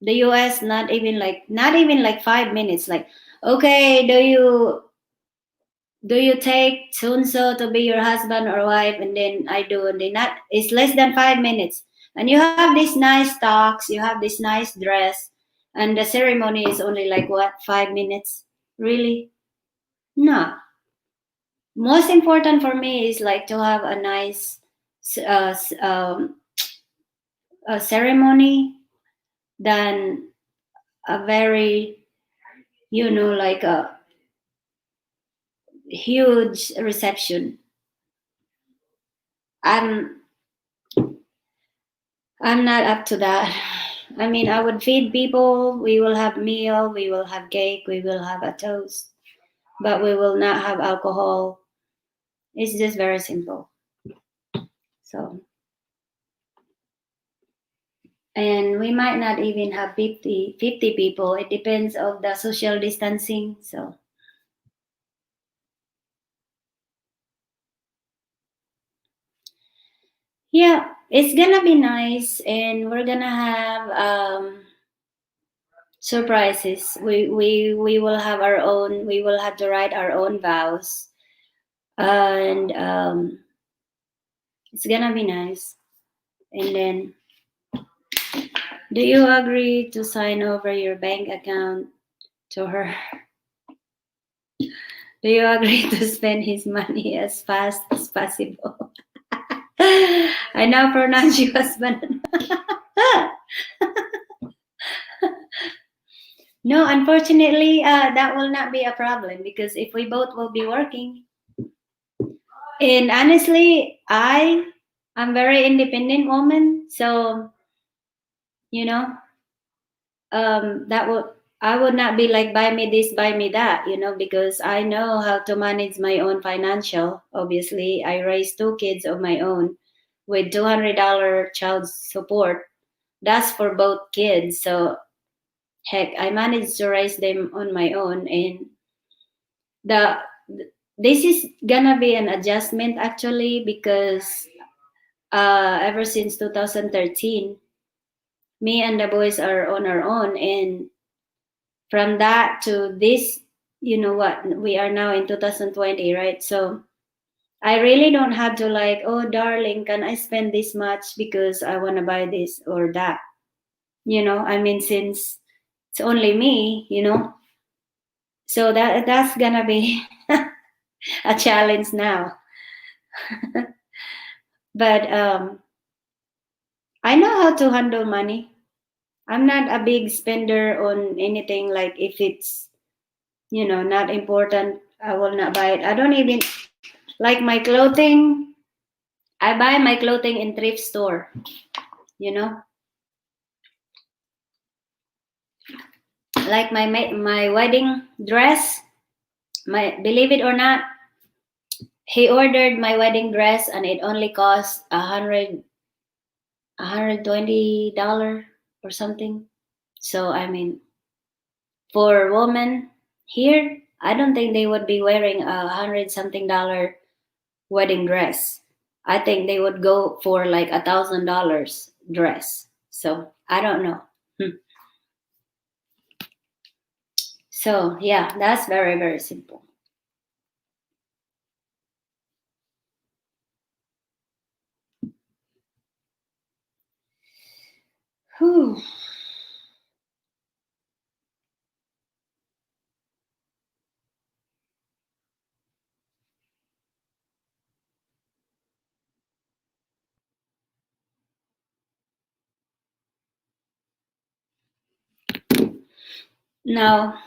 the US, not even like 5 minutes, like, okay, do you take so to be your husband or wife, and then I do, and then not it's less than 5 minutes. And you have these nice talks, you have this nice dress, and the ceremony is only like what, 5 minutes? Really? No. Most important for me is like to have a nice a ceremony than a very, like a huge reception. I'm I'm not up to that. I mean, I would feed people, we will have meal, we will have cake, we will have a toast, but we will not have alcohol. It's just very simple. So and we might not even have 50 people. It depends of the social distancing. So yeah, it's gonna be nice, and we're gonna have surprises. We will have our own. We will have to write our own vows, and it's gonna be nice. And then, do you agree to sign over your bank account to her? Do you agree to spend his money as fast as possible? I now pronounce you as banana. No, unfortunately, that will not be a problem because if we both will be working, and honestly, I'm very independent woman, so you know, that would I would not be like buy me this, buy me that, because I know how to manage my own financial. Obviously, I raised two kids of my own with $200 child support. That's for both kids, so heck, I managed to raise them on my own, and the this is gonna be an adjustment actually because ever since 2013 me and the boys are on our own, and from that to this, you know what, we are now in 2020, right? So I really don't have to like, oh darling, can I spend this much because I want to buy this or that, I mean, since it's only me, so that's gonna be a challenge now. But I know how to handle money. I'm not a big spender on anything. Like if it's, not important, I will not buy it. I don't even like my clothing. I buy my clothing in thrift store, you know, like my wedding dress. My Believe it or not, he ordered my wedding dress and it only cost $120 or something. So I mean, for women here, I don't think they would be wearing $100 something wedding dress. I think they would go for like $1,000 dress. So I don't know. Hmm. So yeah, that's very, very simple. Whew. Now,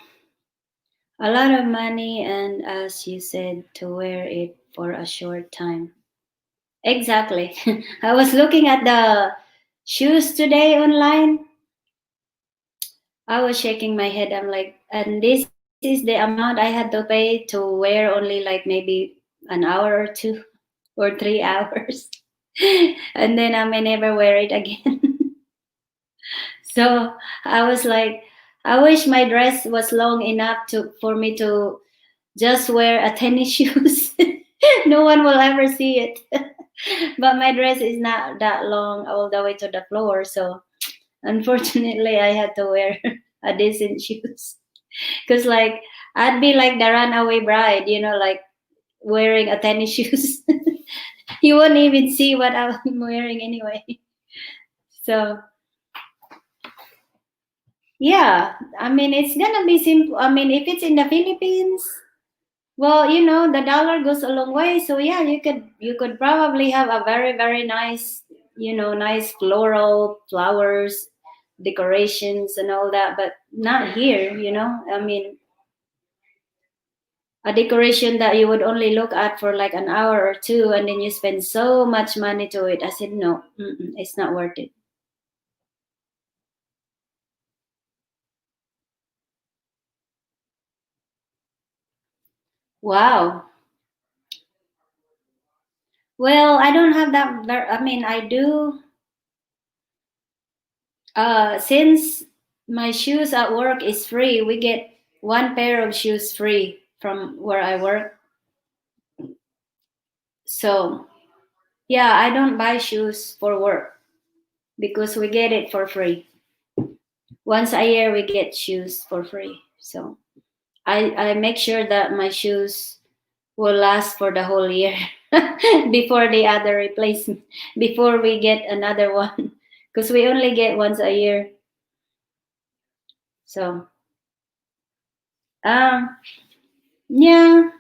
a lot of money, and as you said, to wear it for a short time. Exactly. I was looking at the shoes today online. I was shaking my head. I'm like, and this is the amount I had to pay to wear only like maybe an hour or two or 3 hours. And then I may never wear it again. So I was like, I wish my dress was long enough to for me to just wear a tennis shoes. No one will ever see it. But my dress is not that long all the way to the floor, so unfortunately I had to wear a decent shoes. Because like I'd be like the runaway bride, like wearing a tennis shoes. You won't even see what I'm wearing anyway. So yeah, I mean it's gonna be simple. I mean, if it's in the Philippines, well, the dollar goes a long way. So yeah, you could probably have a very, very nice, nice floral flowers, decorations and all that, but not here. I mean, a decoration that you would only look at for like an hour or two and then you spend so much money to it. I said no, it's not worth it. Wow. Well, I don't have that I mean, I do Since my shoes at work is free, we get one pair of shoes free from where I work. So yeah, I don't buy shoes for work because we get it for free. Once a year we get shoes for free. So I make sure that my shoes will last for the whole year before the other replacement, before we get another one. Because we only get once a year. So yeah,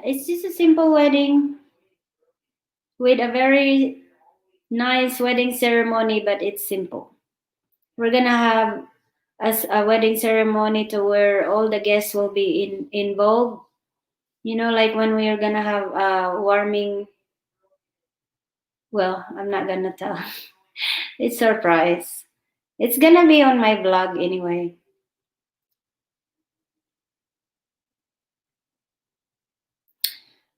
it's just a simple wedding with a very nice wedding ceremony, but it's simple. We're gonna have as a wedding ceremony to where all the guests will be involved. You know, like when we are gonna have a warming. Well, I'm not gonna tell. It's surprise. It's gonna be on my blog anyway.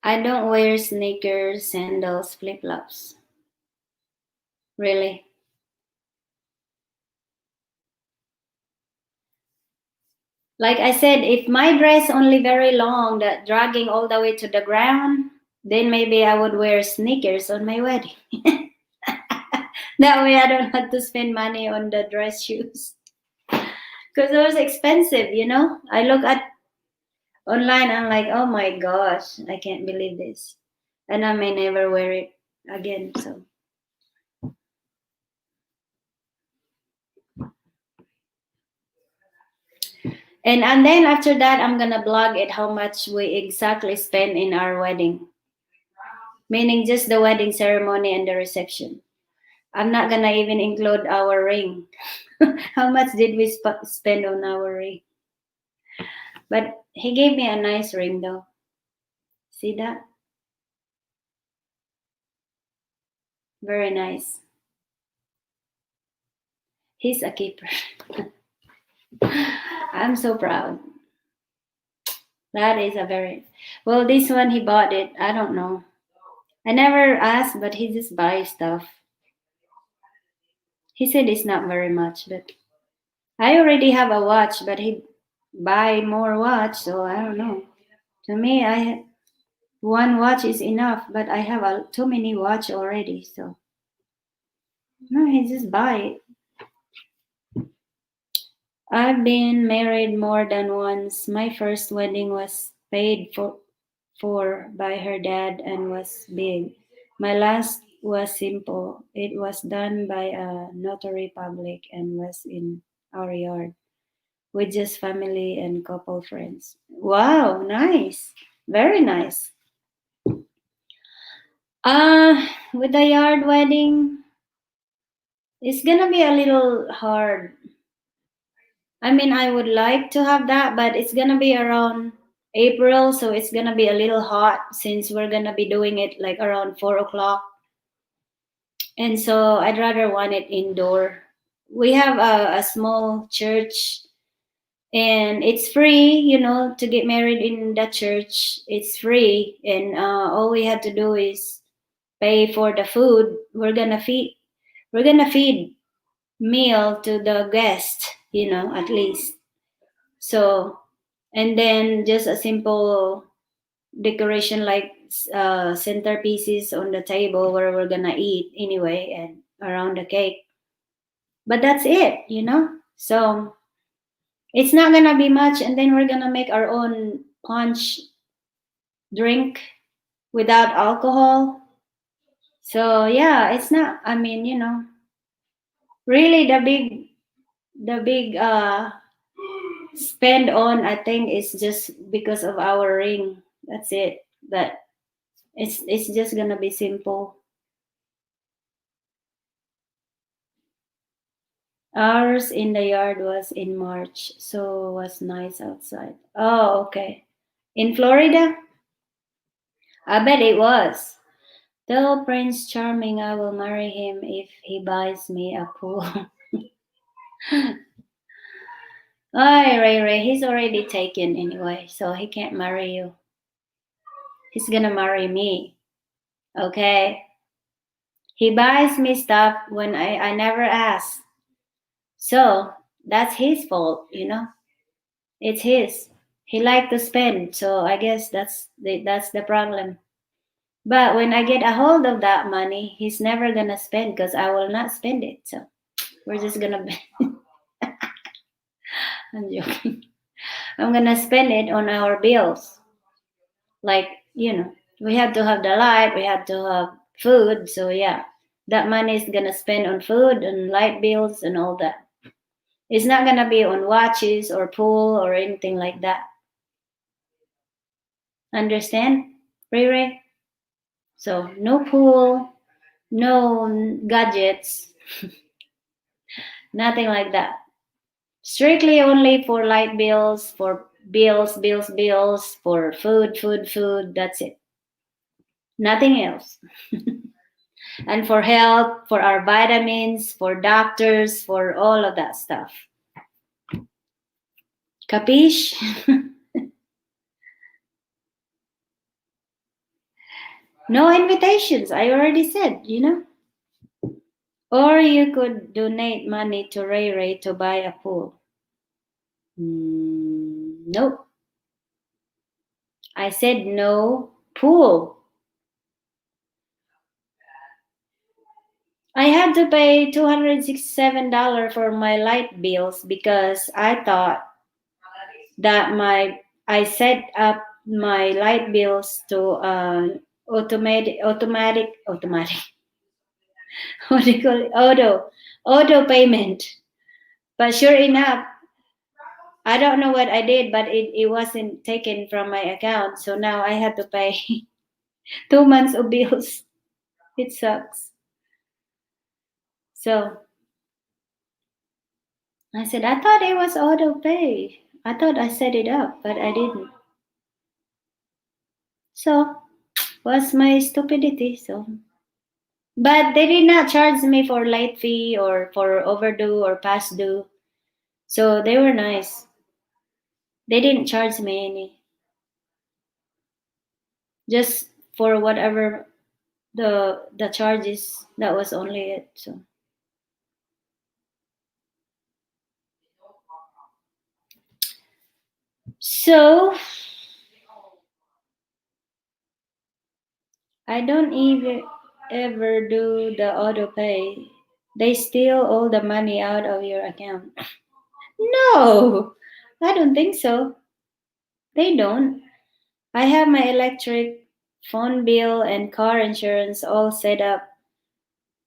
I don't wear sneakers, sandals, flip flops. Really. Like I said, if my dress only very long, that dragging all the way to the ground, then maybe I would wear sneakers on my wedding. That way I don't have to spend money on the dress shoes. Because it was expensive, you know? I look at online, I'm like, oh my gosh, I can't believe this. And I may never wear it again. So and then after that I'm gonna blog it how much we exactly spend in our wedding. Meaning just the wedding ceremony and the reception. I'm not gonna even include our ring. How much did we spend on our ring? But he gave me a nice ring though. See that? Very nice. He's a keeper. I'm so proud. That is a very well. This one he bought it. I don't know. I never asked, but he just buys stuff. He said it's not very much, but I already have a watch, but he buy more watch, so I don't know. To me, I one watch is enough, but I have too many watch already, so no, he just buy it. I've been married more than once. My first wedding was paid for by her dad and was big. My last was simple. It was done by a notary public and was in our yard with just family and couple friends. Wow, nice. Very nice. With the yard wedding, it's gonna be a little hard. I mean, I would like to have that, but it's gonna be around April, so it's gonna be a little hot since we're gonna be doing it like around 4 o'clock. And so I'd rather want it indoor. We have a small church and it's free, you know, to get married in the church. It's free, and all we had to do is pay for the food. We're gonna feed meal to the guest, you know, at least. So, and then just a simple decoration like centerpieces on the table where we're gonna eat anyway, and around the cake. But that's it, you know. So it's not gonna be much, and then we're gonna make our own punch drink without alcohol. So yeah, it's not. I mean, you know, really the big spend on, I think, is just because of our ring. That's it. But it's just gonna be simple. Ours in the yard was in March, so it was nice outside. Oh, okay. In Florida? I bet it was. Tell Prince Charming I will marry him if he buys me a pool. Ay, Ray, he's already taken anyway, so he can't marry you. He's gonna marry me. Okay? He buys me stuff when I never ask. So that's his fault, you know. It's his. He liked to spend, so I guess that's the problem. But when I get a hold of that money, he's never gonna spend because I will not spend it. So we're just gonna. I'm joking. I'm gonna spend it on our bills. Like, you know, we have to have the light, we have to have food. So yeah, that money is gonna spend on food and light bills and all that. It's not gonna be on watches or pool or anything like that. Understand, Ray Ray? So no pool, no gadgets, nothing like that. Strictly only for light bills, for bills, for food. That's it. Nothing else. And for health, for our vitamins, for doctors, for all of that stuff. Capiche? No invitations. I already said, you know. Or you could donate money to Ray Ray to buy a pool. Nope. I said no pool. I had to pay $267 for my light bills because I thought that I set up my light bills to automatic what do you call it, auto payment. But sure enough, I don't know what I did, but it wasn't taken from my account, so now I had to pay 2 months of bills. It sucks. So I said, I thought it was auto pay. I thought I set it up, but I didn't. So was my stupidity. So, but they did not charge me for late fee or for overdue or past due. So they were nice. They didn't charge me any. Just for whatever the charges. That was only it. So I don't even ever do the auto pay. They steal all the money out of your account. No, I don't think so. They don't. I have my electric, phone bill, and car insurance all set up,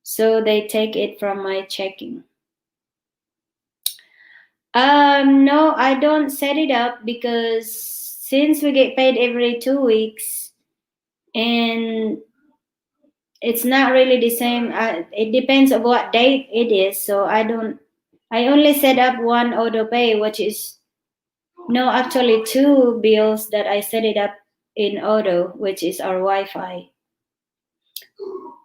so they take it from my checking. No, I don't set it up because since we get paid every 2 weeks, and it's not really the same. It depends on what date it is. So I don't. I only set up one auto pay, which is no, actually two bills that I set it up in auto, which is our Wi-Fi.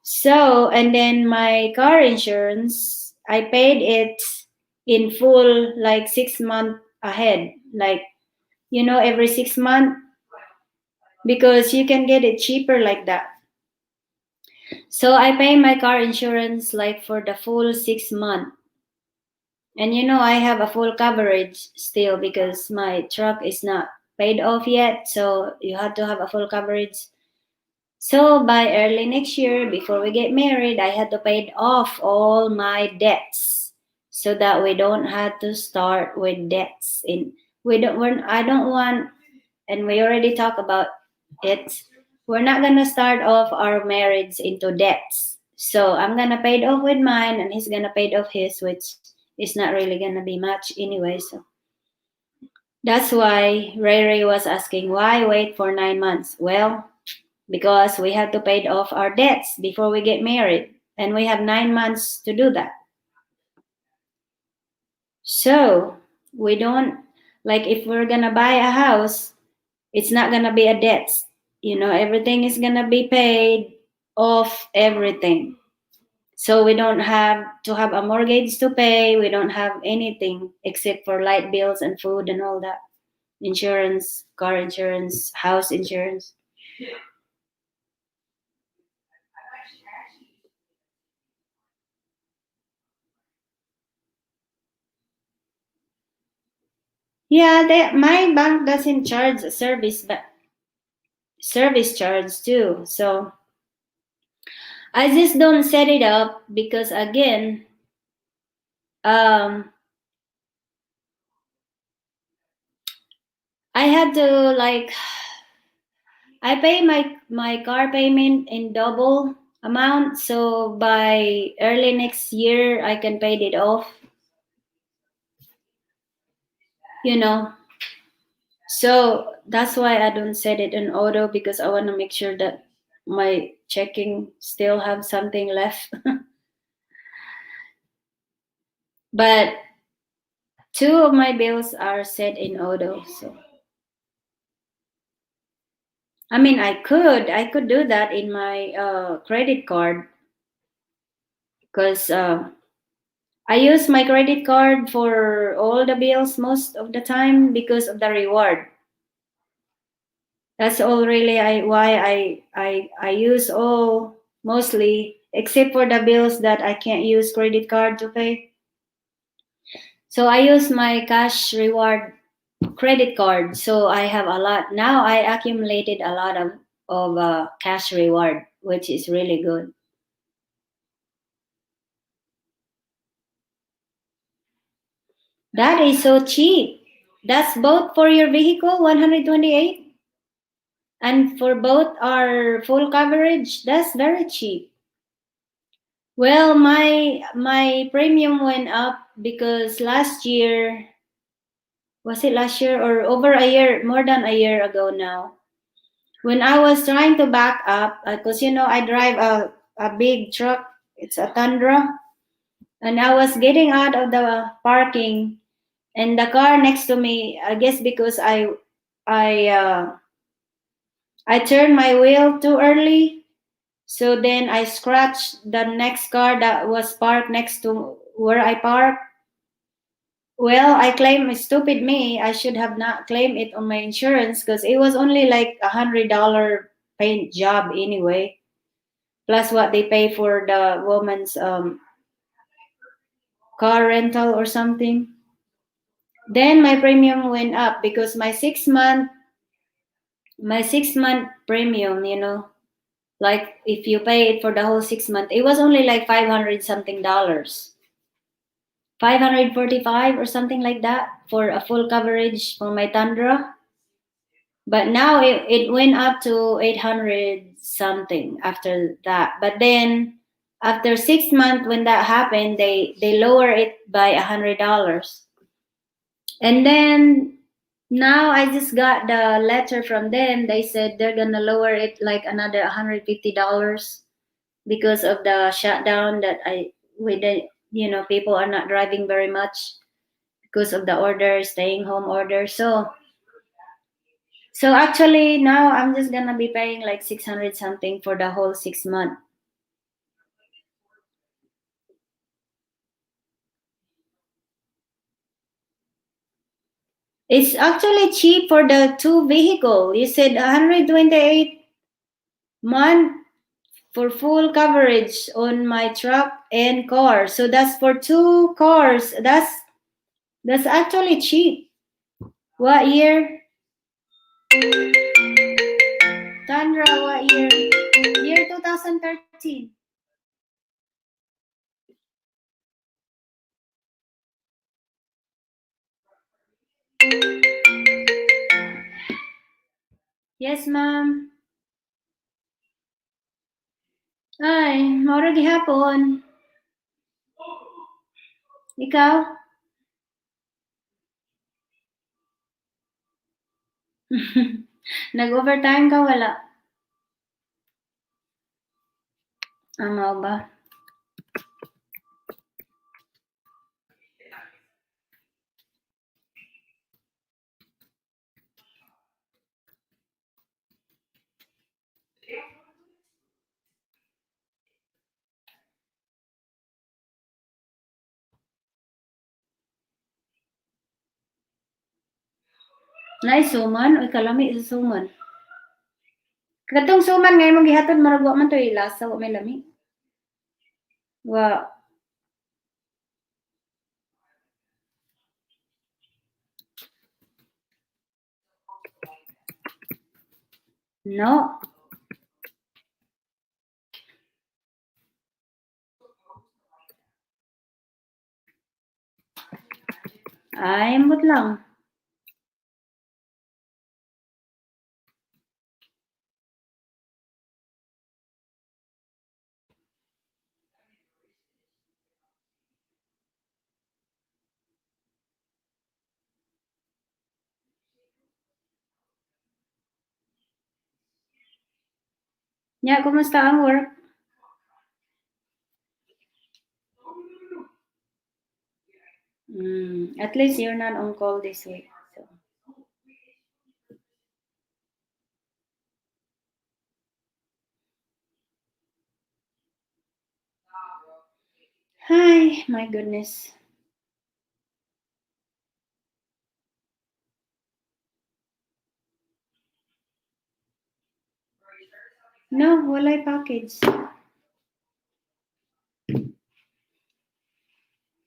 So and then my car insurance, I paid it in full like 6 months ahead, like every 6 months because you can get it cheaper like that. So I pay my car insurance like for the full 6 months. And I have a full coverage still because my truck is not paid off yet. So you have to have a full coverage. So by early next year, before we get married, I had to pay off all my debts so that we don't have to start with debts. I don't want, and we already talked about it. We're not gonna start off our marriage into debts. So I'm gonna pay it off with mine, and he's gonna pay it off his, which is not really gonna be much anyway. So that's why Ray Ray was asking why wait for 9 months. Well, because we have to pay off our debts before we get married, and we have 9 months to do that. So we don't like if we're gonna buy a house, it's not gonna be a debt. Everything is gonna be paid off, everything. So we don't have to have a mortgage to pay. We don't have anything except for light bills and food and all that. Insurance, car insurance, house insurance. Yeah, my bank doesn't charge a service, but service charge too. So I just don't set it up because again, um, I had to like I pay my car payment in double amount, so by early next year I can pay it off. You know, so that's why I don't set it in auto because I want to make sure that my checking still have something left. But two of my bills are set in auto, so I mean I could do that in my credit card because I use my credit card for all the bills most of the time because of the reward. That's all really I use all mostly except for the bills that I can't use credit card to pay. So I use my cash reward credit card. So I have a lot. Now I accumulated a lot of cash reward, which is really good. That is so cheap. That's both for your vehicle, 128, and for both our full coverage. That's very cheap. Well, my premium went up because last year, was it last year or over a year, more than a year ago now, when I was trying to back up, because I drive a big truck, it's a Tundra, and I was getting out of the parking, and the car next to me, I guess because I I turned my wheel too early, so then I scratched the next car that was parked next to where I parked. Well, I claim stupid me. I should have not claimed it on my insurance because it was only like $100 paint job anyway, plus what they pay for the woman's car rental or something. Then my premium went up because my 6 month premium, like if you pay it for the whole 6 month, it was only like 500 something dollars. 545 or something like that for a full coverage for my Tundra. But now it went up to 800 something after that. But then after 6 months when that happened, they lower it by $100. And then now I just got the letter from them. They said they're gonna lower it like another $150 because of the shutdown that I with the people are not driving very much because of the order, staying home order. So actually now I'm just gonna be paying like 600 something for the whole 6 month. It's actually cheap for the two vehicle. You said 128 month for full coverage on my truck and car. So that's for two cars. That's actually cheap. What year? Tundra, what year? Year 2013. Yes, ma'am. Ay, maura gihapon. Ikaw? Nag-overtime ka, wala? Mao ba? Nay suman, oy kalami sa suman. Katong suman nga imong gihatod marag wa man to ilasa, wa may lami. Wa No. Ay, ambot lang. Nya, kumusta ang work? At least you're not on call this week. So. Hi, my goodness. No, walay package.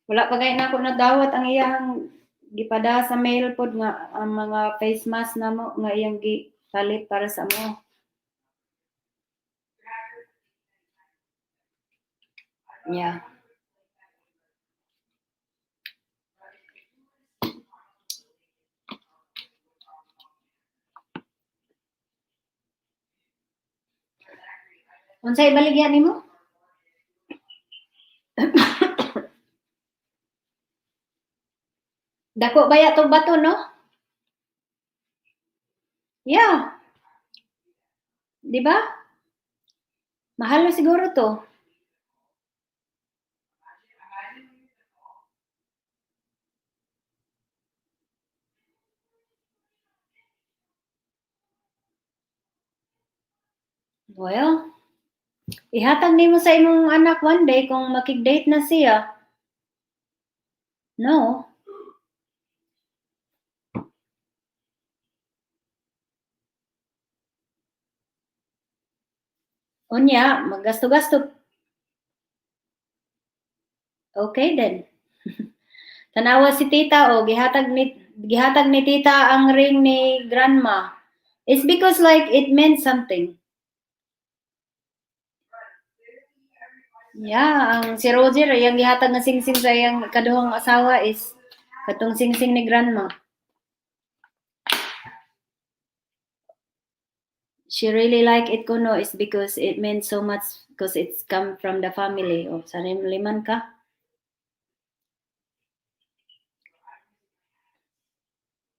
Wala pa gay na ako nadawat ang iyang gipada sa mail pod nga ang mga face mask na mo nga iyang gipalit para sa mo. Yeah. Unsay ibaligya nimo? Dako baya tong bato, no? Yeah. Di ba? Mahal na siguro to. Well, ihatag nimo sa imong anak one day kung makig-date na siya. No. Unya, maggasto-gasto. Okay then. Tanawa si tita o gihatag ni tita ang ring ni grandma. It's because like it meant something. Yeah, ang si Roger yung gihatag nga singsing sa iyang kaduhang asawa is katong singsing ni grandma. She really like it kuno is because it meant so much because it's come from the family. O, sa liman ka?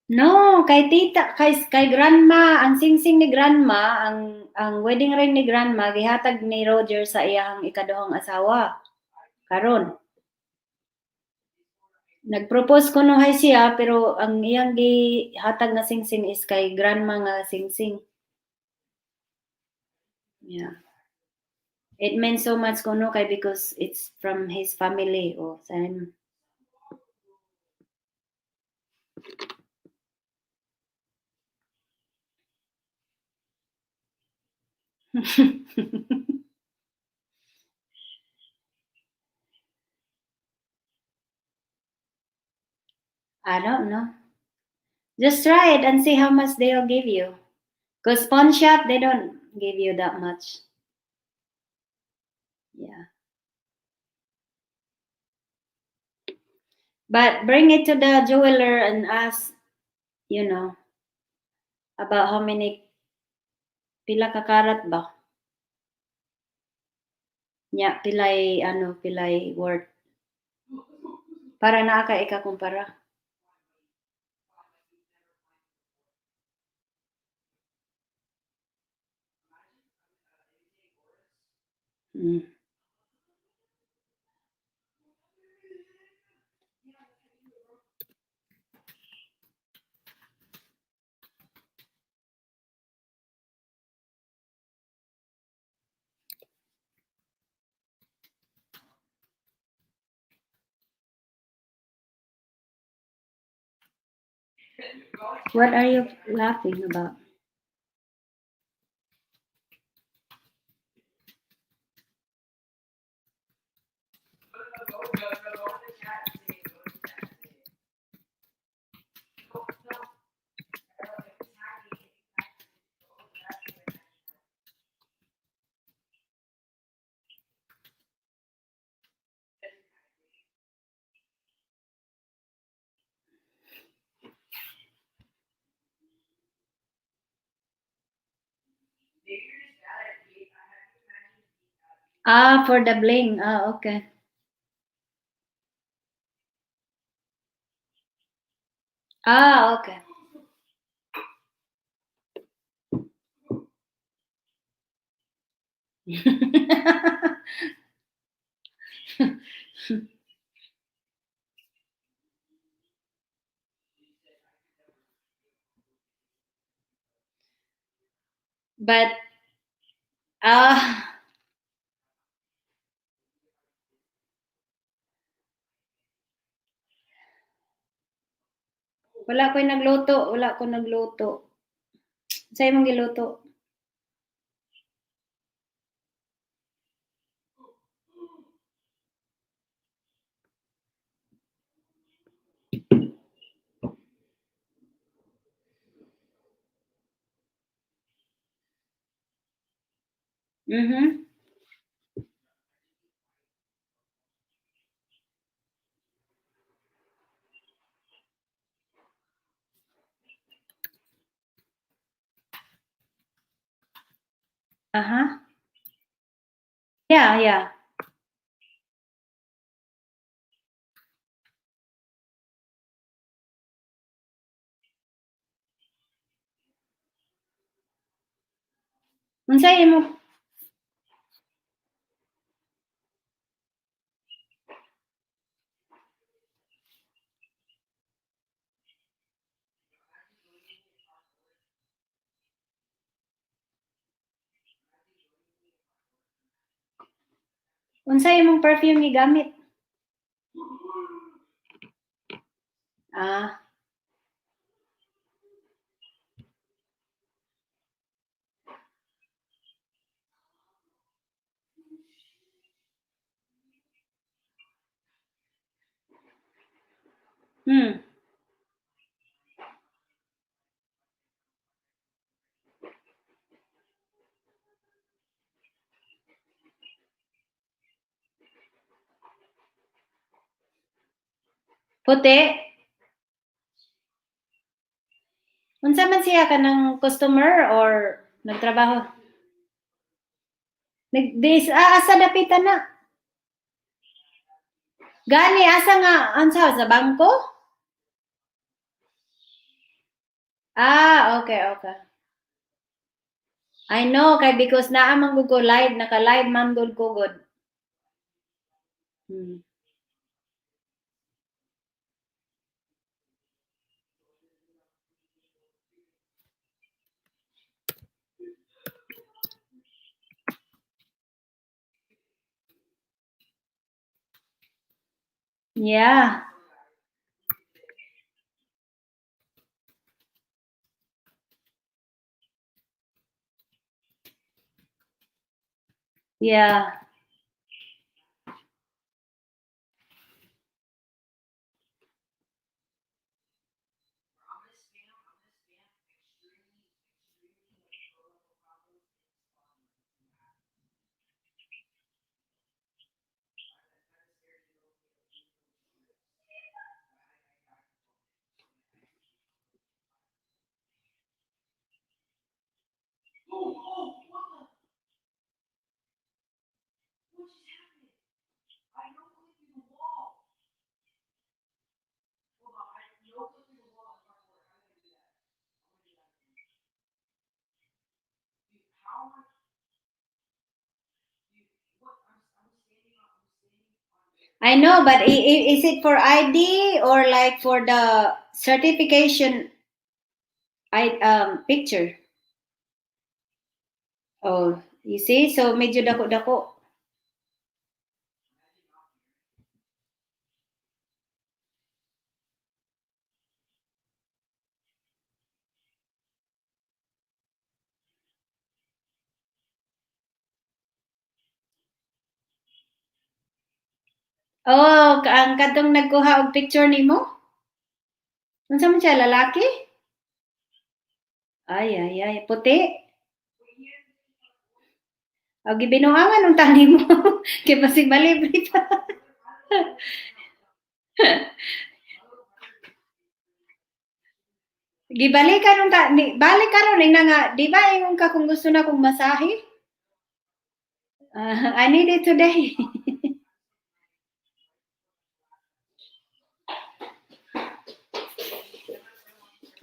No, kay tita, kay grandma, ang singsing ni grandma, ang wedding ring ni grandma gihatag ni Roger sa iyang ikaduhang asawa. Karon. Nag-propose kuno hay siya pero ang iyang gihatag na singsing is kay grandma nga singsing. Yeah. It meant so much kuno kay because it's from his family o sa I don't know. Just try it and see how much they'll give you. Because pawn shop, they don't give you that much. Yeah. But bring it to the jeweler and ask, about how many, pila ka karat ba? Nya, pilay worth. Para naa ka ikakumpara. Mm. What are you laughing about? For the bling. Okay. Okay. But, ah, wala ko'y nagluto. Wala ko nagluto. Sa'yo mong giluto. Mhm. Uh-huh. Yeah, yeah. Unsay imo unsay imong perfume gigamit? Ah, hmm. Puti? Unsa man siya kanang customer or nagtrabaho? Asa dapitan na? Gani asa nga unsa sa bangko? Okay, okay. I know kay because naa man gud ko live, naka-live man gud ko gud. Hmm. Yeah. Yeah. I know, but is it for ID or like for the certification picture? Oh, you see? So medyo dako-dako. Oh, ang kadtong nagkuha og picture nimo? Unsa man siya lalaki? Ay, puti. Og gibinuangan ang tani mo. Kay basig malibre pa. Gibalikan nung balik karon ning nga, di ba ingon ka kung gusto na kong masahe? I need it today.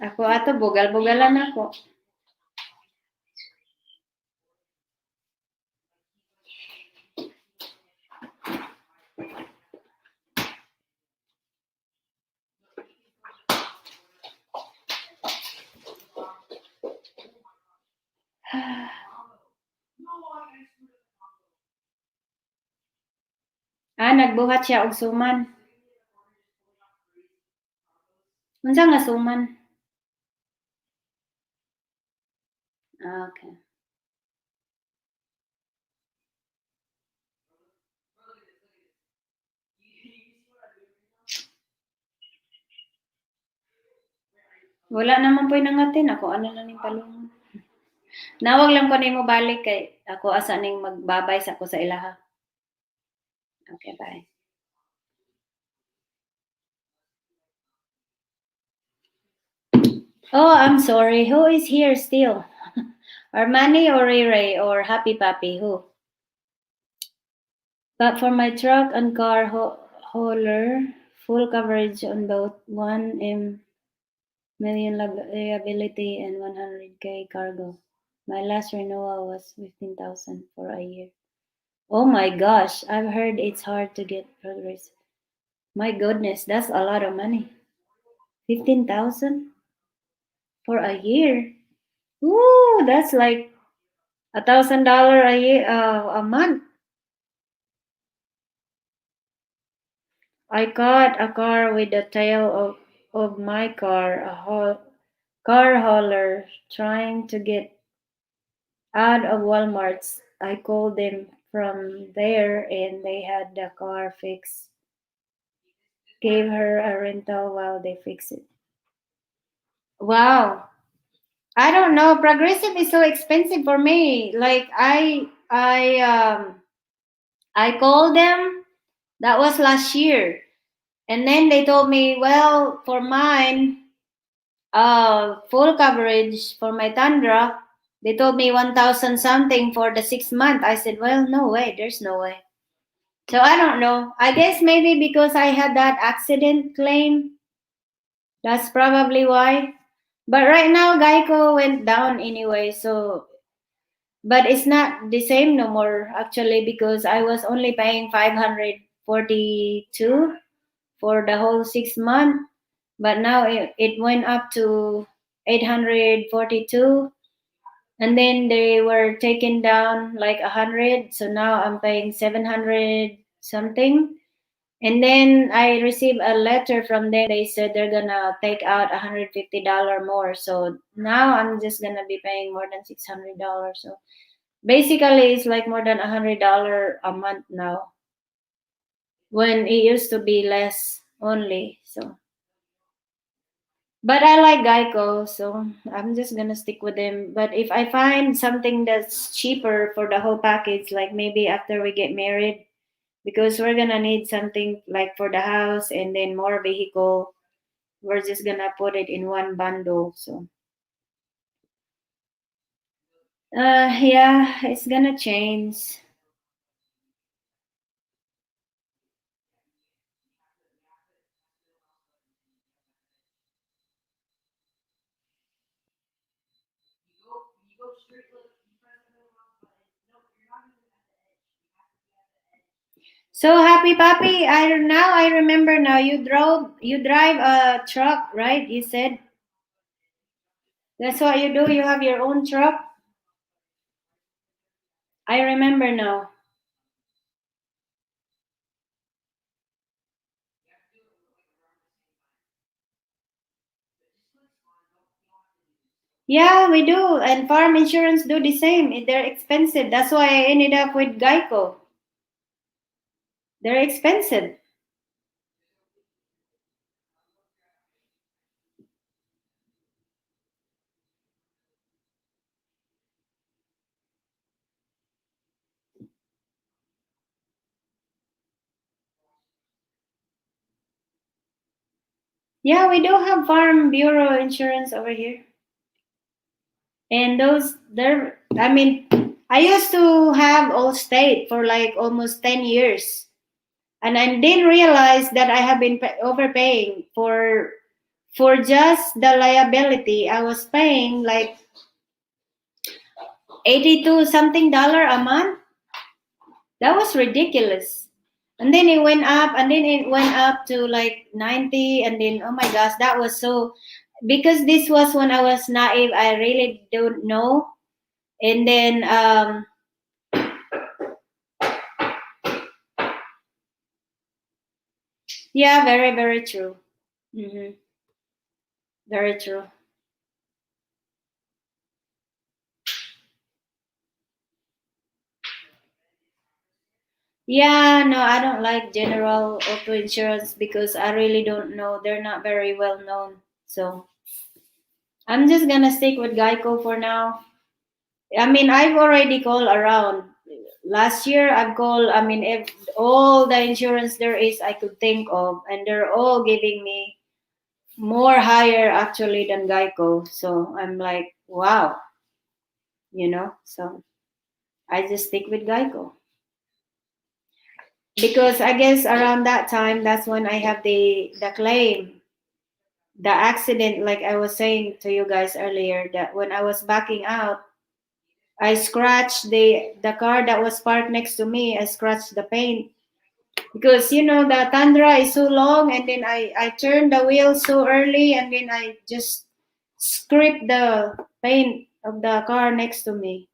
Ako ato, bugal-bugalan ako. Nagbuhat siya og suman. Unsa nga suman? Okay. Wala naman po'y nangatin. Ako ano na ning palungon. Nawag lang ko nimo balik kay ako asa ning magbabay sa ko sa ilaha. Okay, bye. Oh, I'm sorry. Who is here still? Armani or Ray or Happy Papi? Who? But for my truck and car hauler, full coverage on both 1 million liability and 100K cargo. My last renewal was 15,000 for a year. Oh my gosh, I've heard it's hard to get progress. My goodness, that's a lot of money. 15,000 for a year. Ooh, that's like $1,000 a year, a month. I caught a car with the tail of my car, car hauler trying to get out of Walmart's. I called them from there and they had the car fixed. Gave her a rental while they fix it. Wow. I don't know. Progressive is so expensive for me. Like I called them. That was last year. And then they told me, well, for mine, full coverage for my Tundra, they told me 1,000 something for the 6 month. I said, well, no way. There's no way. So I don't know. I guess maybe because I had that accident claim. That's probably why. But right now, Geico went down anyway. So, but it's not the same no more actually because I was only paying 542 for the whole 6 month. But now it went up to 842. And then they were taken down like 100. So now I'm paying 700 something. And then I received a letter from them. They said they're gonna take out $150 more. So now I'm just gonna be paying more than $600. So basically, it's like more than $100 a month now. When it used to be less only. So, but I like Geico, so I'm just gonna stick with them. But if I find something that's cheaper for the whole package, like maybe after we get married, because we're gonna need something like for the house and then more vehicle. We're just gonna put it in one bundle. So yeah, it's gonna change. So Happy Papi, I remember now you drive a truck, right? You said that's what you do. You have your own truck. I remember now. Yeah, we do. And farm insurance do the same. They're expensive. That's why I ended up with Geico. They're expensive. Yeah, we do have Farm Bureau insurance over here. And those, they're, I mean, I used to have Allstate for like almost 10 years. And I didn't realize that I have been overpaying for just the liability. I was paying like 82 something dollar a month. That was ridiculous. And then it went up, and then it went up to like 90, and then oh my gosh, that was so, because this was when I was naive, I really don't know. And then yeah, very, very true. Hmm. Very true. Yeah, no, I don't like general auto insurance because I really don't know. They're not very well known. So I'm just gonna stick with Geico for now. I mean, I've already called around. Last year, I've called, I mean, if all the insurance there is I could think of, and they're all giving me more higher actually than Geico. So I'm like, wow, So I just stick with Geico. Because I guess around that time, that's when I have the claim, the accident, like I was saying to you guys earlier, that when I was backing out, I scratched the car that was parked next to me. I scratched the paint because the Tundra is so long, and then I turned the wheel so early, and then I just scraped the paint of the car next to me.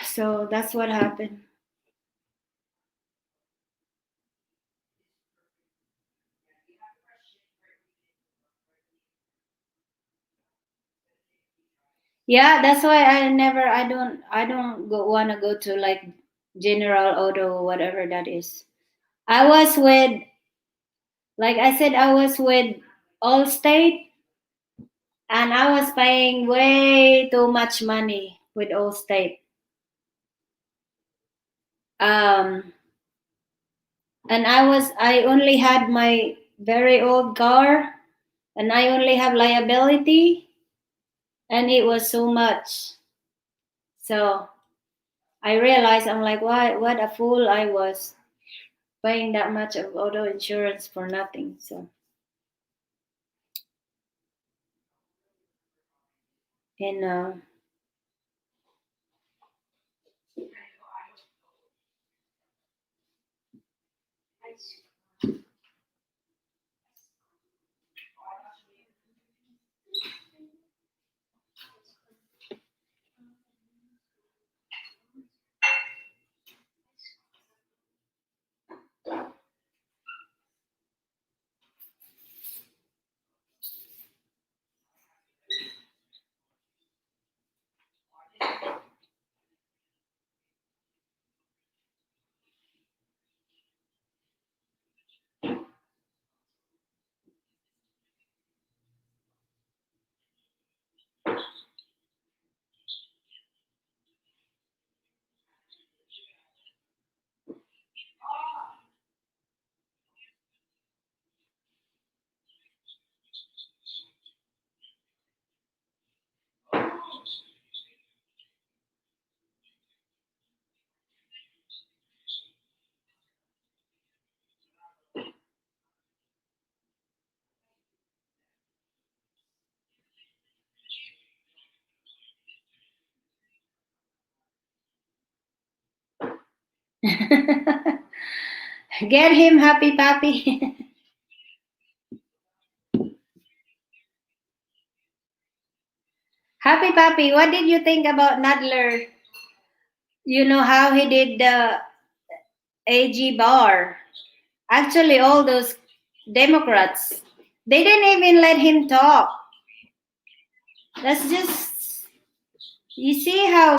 So that's what happened. Yeah, that's why I don't want to go to like General Auto, whatever that is. I was with, like I said, I was with Allstate, and I was paying way too much money with Allstate. Um, and I only had my very old car, and I only have liability, and it was so much. So I realized, I'm like, what a fool I was, paying that much of auto insurance for nothing. So, and get him, Happy Pappy. Happy Pappy, what did you think about Nadler? You know how he did the AG bar. Actually, all those Democrats, they didn't even let him talk. That's just, you see how,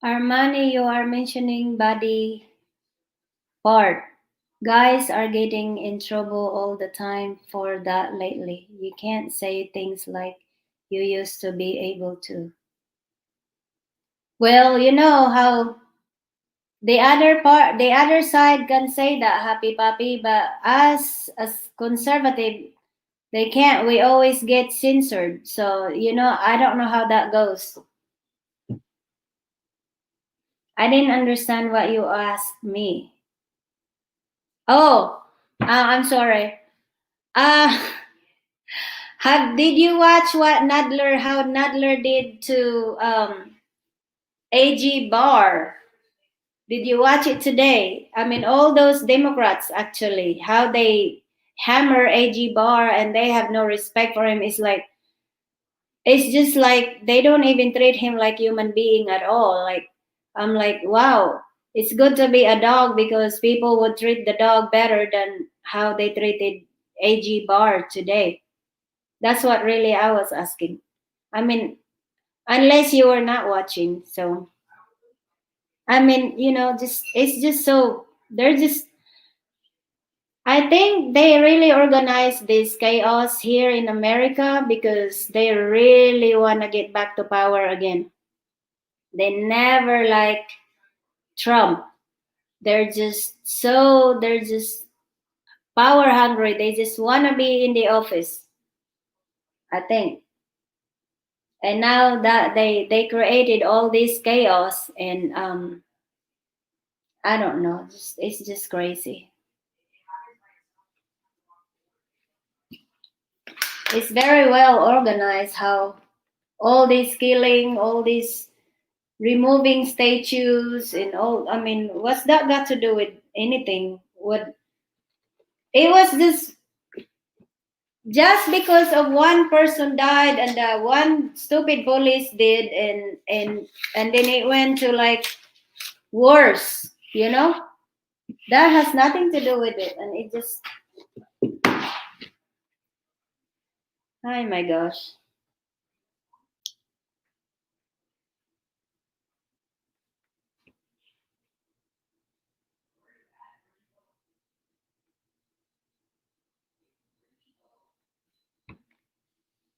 Armani, you are mentioning body part. Guys are getting in trouble all the time for that lately. You can't say things like you used to be able to. Well, you know how the other side can say that, Happy Papi, but us as conservative, they can't. We always get censored. So, I don't know how that goes. I didn't understand what you asked me. Oh, I'm sorry. Uh, did you watch how Nadler did to AG Barr? Did you watch it today? I mean, all those Democrats actually, how they hammer AG Barr and they have no respect for him. It's just like they don't even treat him like human being at all. Like, I'm like, wow, it's good to be a dog because people would treat the dog better than how they treated AG Barr today. That's what really I was asking. I mean, unless you were not watching. So, I mean, just it's just so they're just. I think they really organize this chaos here in America because they really want to get back to power again. They never like Trump. They're just power hungry. They just want to be in the office, I think. And now that they created all this chaos and I don't know, it's just crazy. It's very well organized how all this killing, all this removing statues and all. I mean, what's that got to do with anything? What it was just because of one person died and one stupid police did and then it went to like worse, that has nothing to do with it and it just, oh my gosh.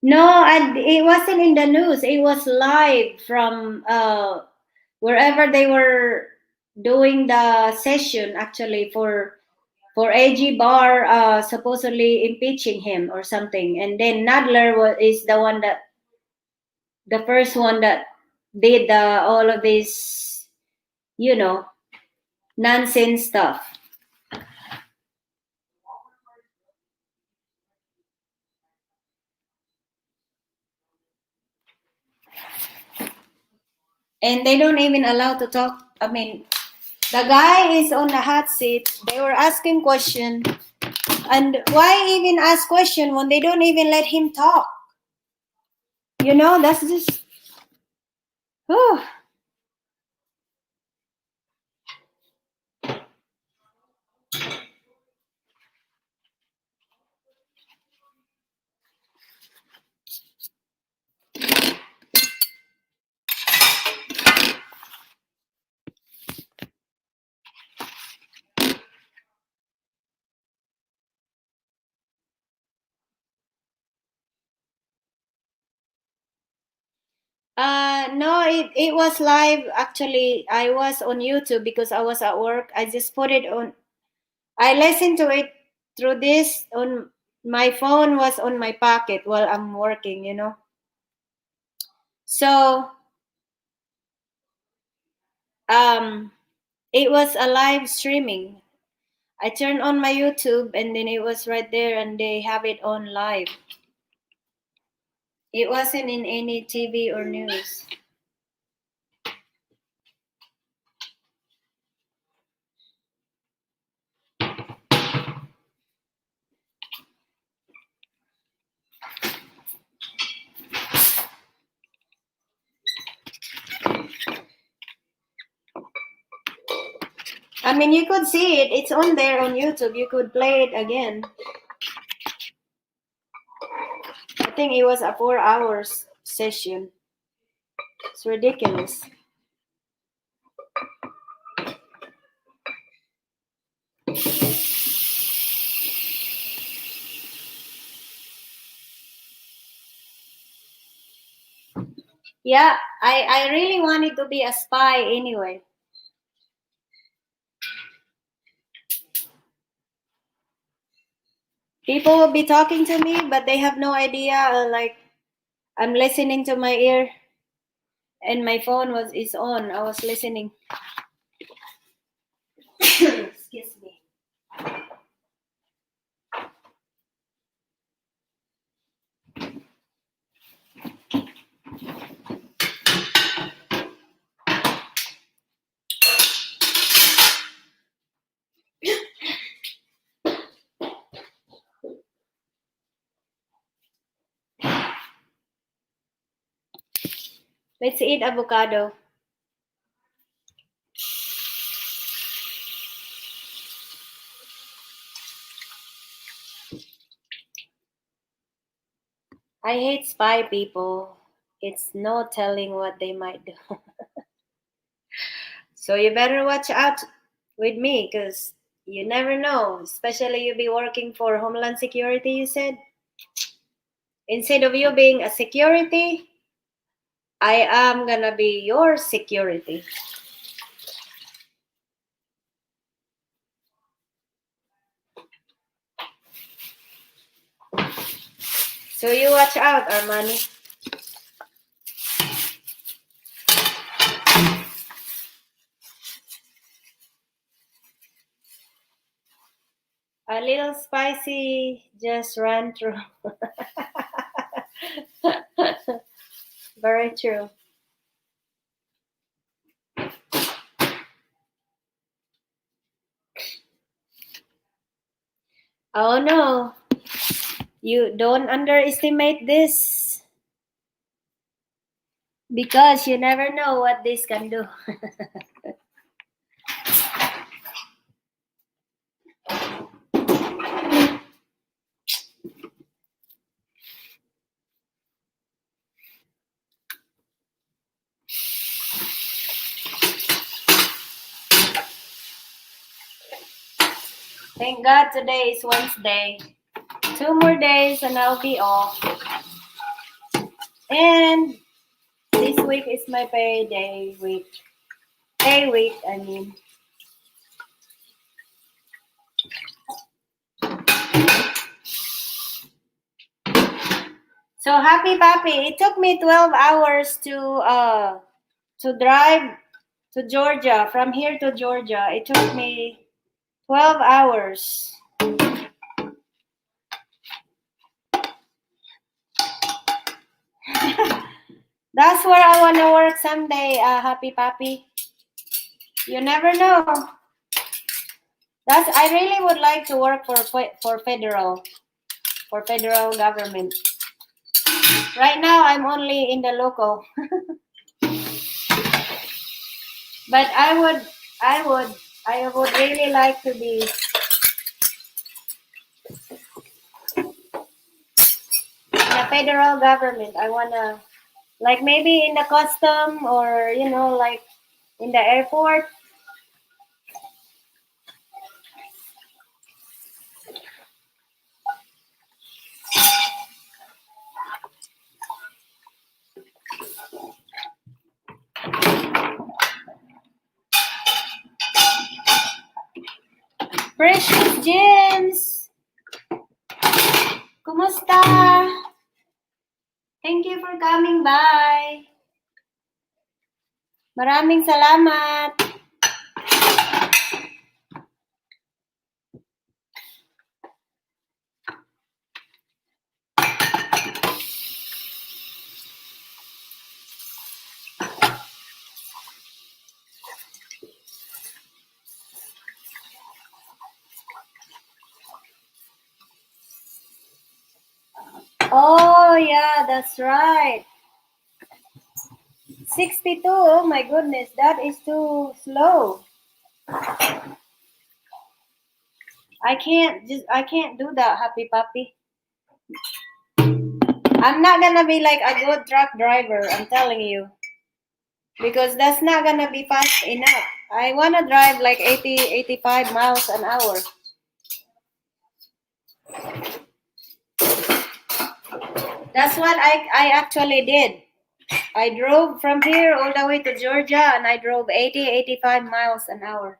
No, it wasn't in the news. It was live from wherever they were doing the session actually for AG Barr supposedly impeaching him or something. And then Nadler is the one that the first one that did all of this, you know, nonsense stuff. And they don't even allow to talk. I mean, the guy is on the hot seat. They were asking question, and why even ask question when they don't even let him talk? That's just. Whew. No, it was live. Actually, I was on YouTube because I was at work. I just put it on. I listened to it through this on my phone was on my pocket while I'm working. So um, it was a live streaming. I turned on my YouTube and then it was right there and they have it on live. It wasn't in any TV or news. I mean, you could see it. It's on there on YouTube. You could play it again. I think it was a 4 hours session. It's ridiculous. Yeah, I really wanted to be a spy anyway. People will be talking to me, but they have no idea. Like I'm listening to my ear, and my phone is on. I was listening. Excuse me. Let's eat avocado. I hate spy people. It's no telling what they might do. So you better watch out with me because you never know. Especially you be working for Homeland Security, you said. Instead of you being a security, I am gonna be your security. So you watch out, Armani. A little spicy just ran through. Very true. Oh no, you don't underestimate this because you never know what this can do. Thank God today is Wednesday. 2 more days and I'll be off. And this week is my payday week. Pay week, I mean. So happy papi, it took me 12 hours to drive to Georgia, from here to Georgia. It took me 12 hours. That's where I want to work someday, happy papi. You never know. I really would like to work for federal government. Right now, I'm only in the local. But I would really like to be in the federal government. I wanna, like, maybe in the custom or like in the airport. Precious James, kumusta? Thank you for coming by. Maraming salamat. Oh yeah, that's right. 62. Oh my goodness, that is too slow. I can't do that, happy puppy. I'm not gonna be like a good truck driver, I'm telling you. Because that's not gonna be fast enough. I want to drive like 80, 85 miles an hour. That's what I actually did. I drove from here all the way to Georgia and I drove 80, 85 miles an hour.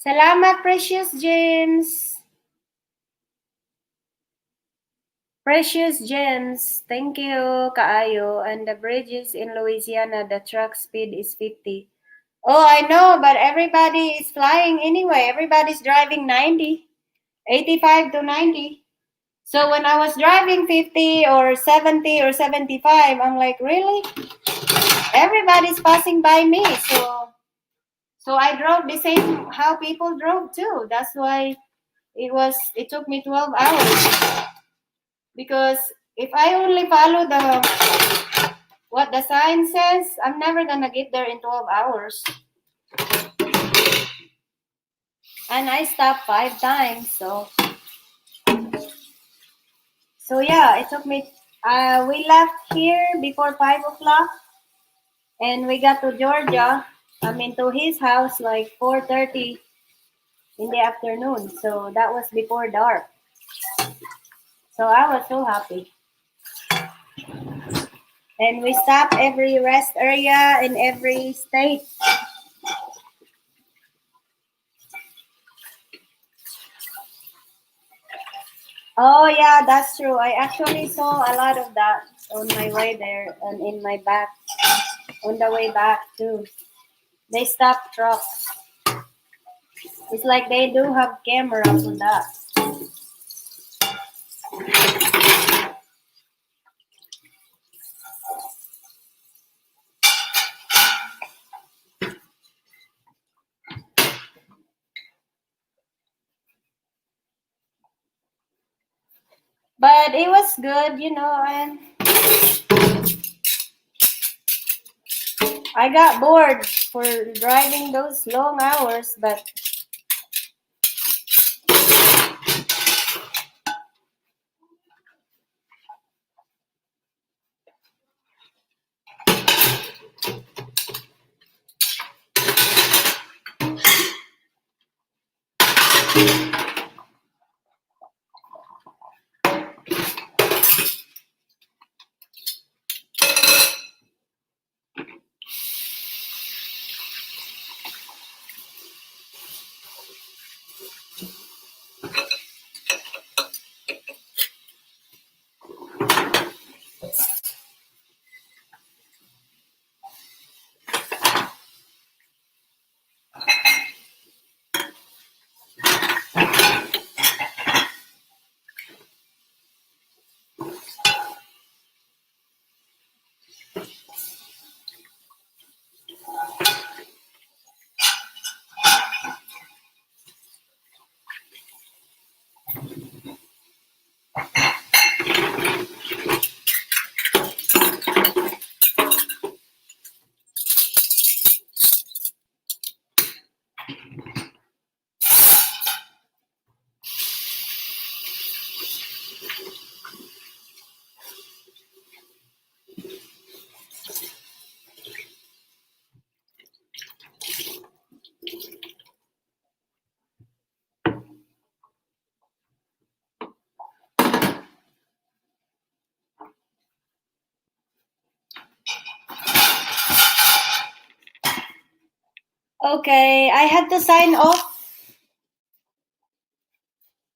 Salamat, Precious James. Precious Gems, thank you, kaayo. And the bridges in Louisiana, the truck speed is 50. Oh, I know, but everybody is flying anyway. Everybody's driving 90, 85 to 90. So when I was driving 50 or 70 or 75, I'm like, really? Everybody's passing by me. So I drove the same how people drove too. That's why it took me 12 hours. Because if I only follow what the sign says, I'm never gonna get there in 12 hours. And I stopped 5 times, so yeah, it took me. We left here before 5 o'clock, and we got to Georgia. I mean, to his house like 4:30 in the afternoon. So that was before dark. So I was so happy. And we stopped every rest area in every state. Oh yeah, that's true. I actually saw a lot of that on my way there and in my back on the way back too. They stop trucks. It's like they do have cameras on that. But it was good, and I got bored for driving those long hours, but okay, I had to sign off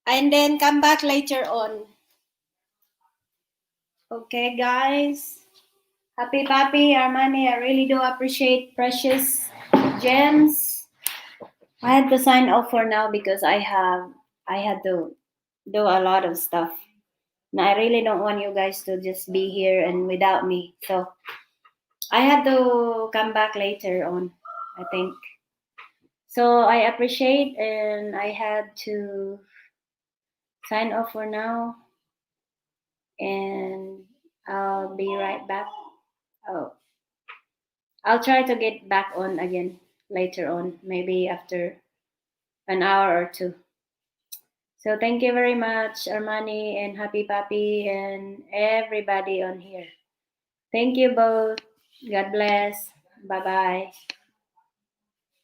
and then come back later on. Okay, guys. Happy Papi, Armani, I really do appreciate Precious Gems. I had to sign off for now because I had to do a lot of stuff. And I really don't want you guys to just be here and without me. So I had to come back later on, I think. So I appreciate and I had to sign off for now. and I'll be right back. Oh, I'll try to get back on again later on, maybe after an hour or two. So thank you very much, Armani and Happy Papi and everybody on here. Thank you both. God bless. Bye bye.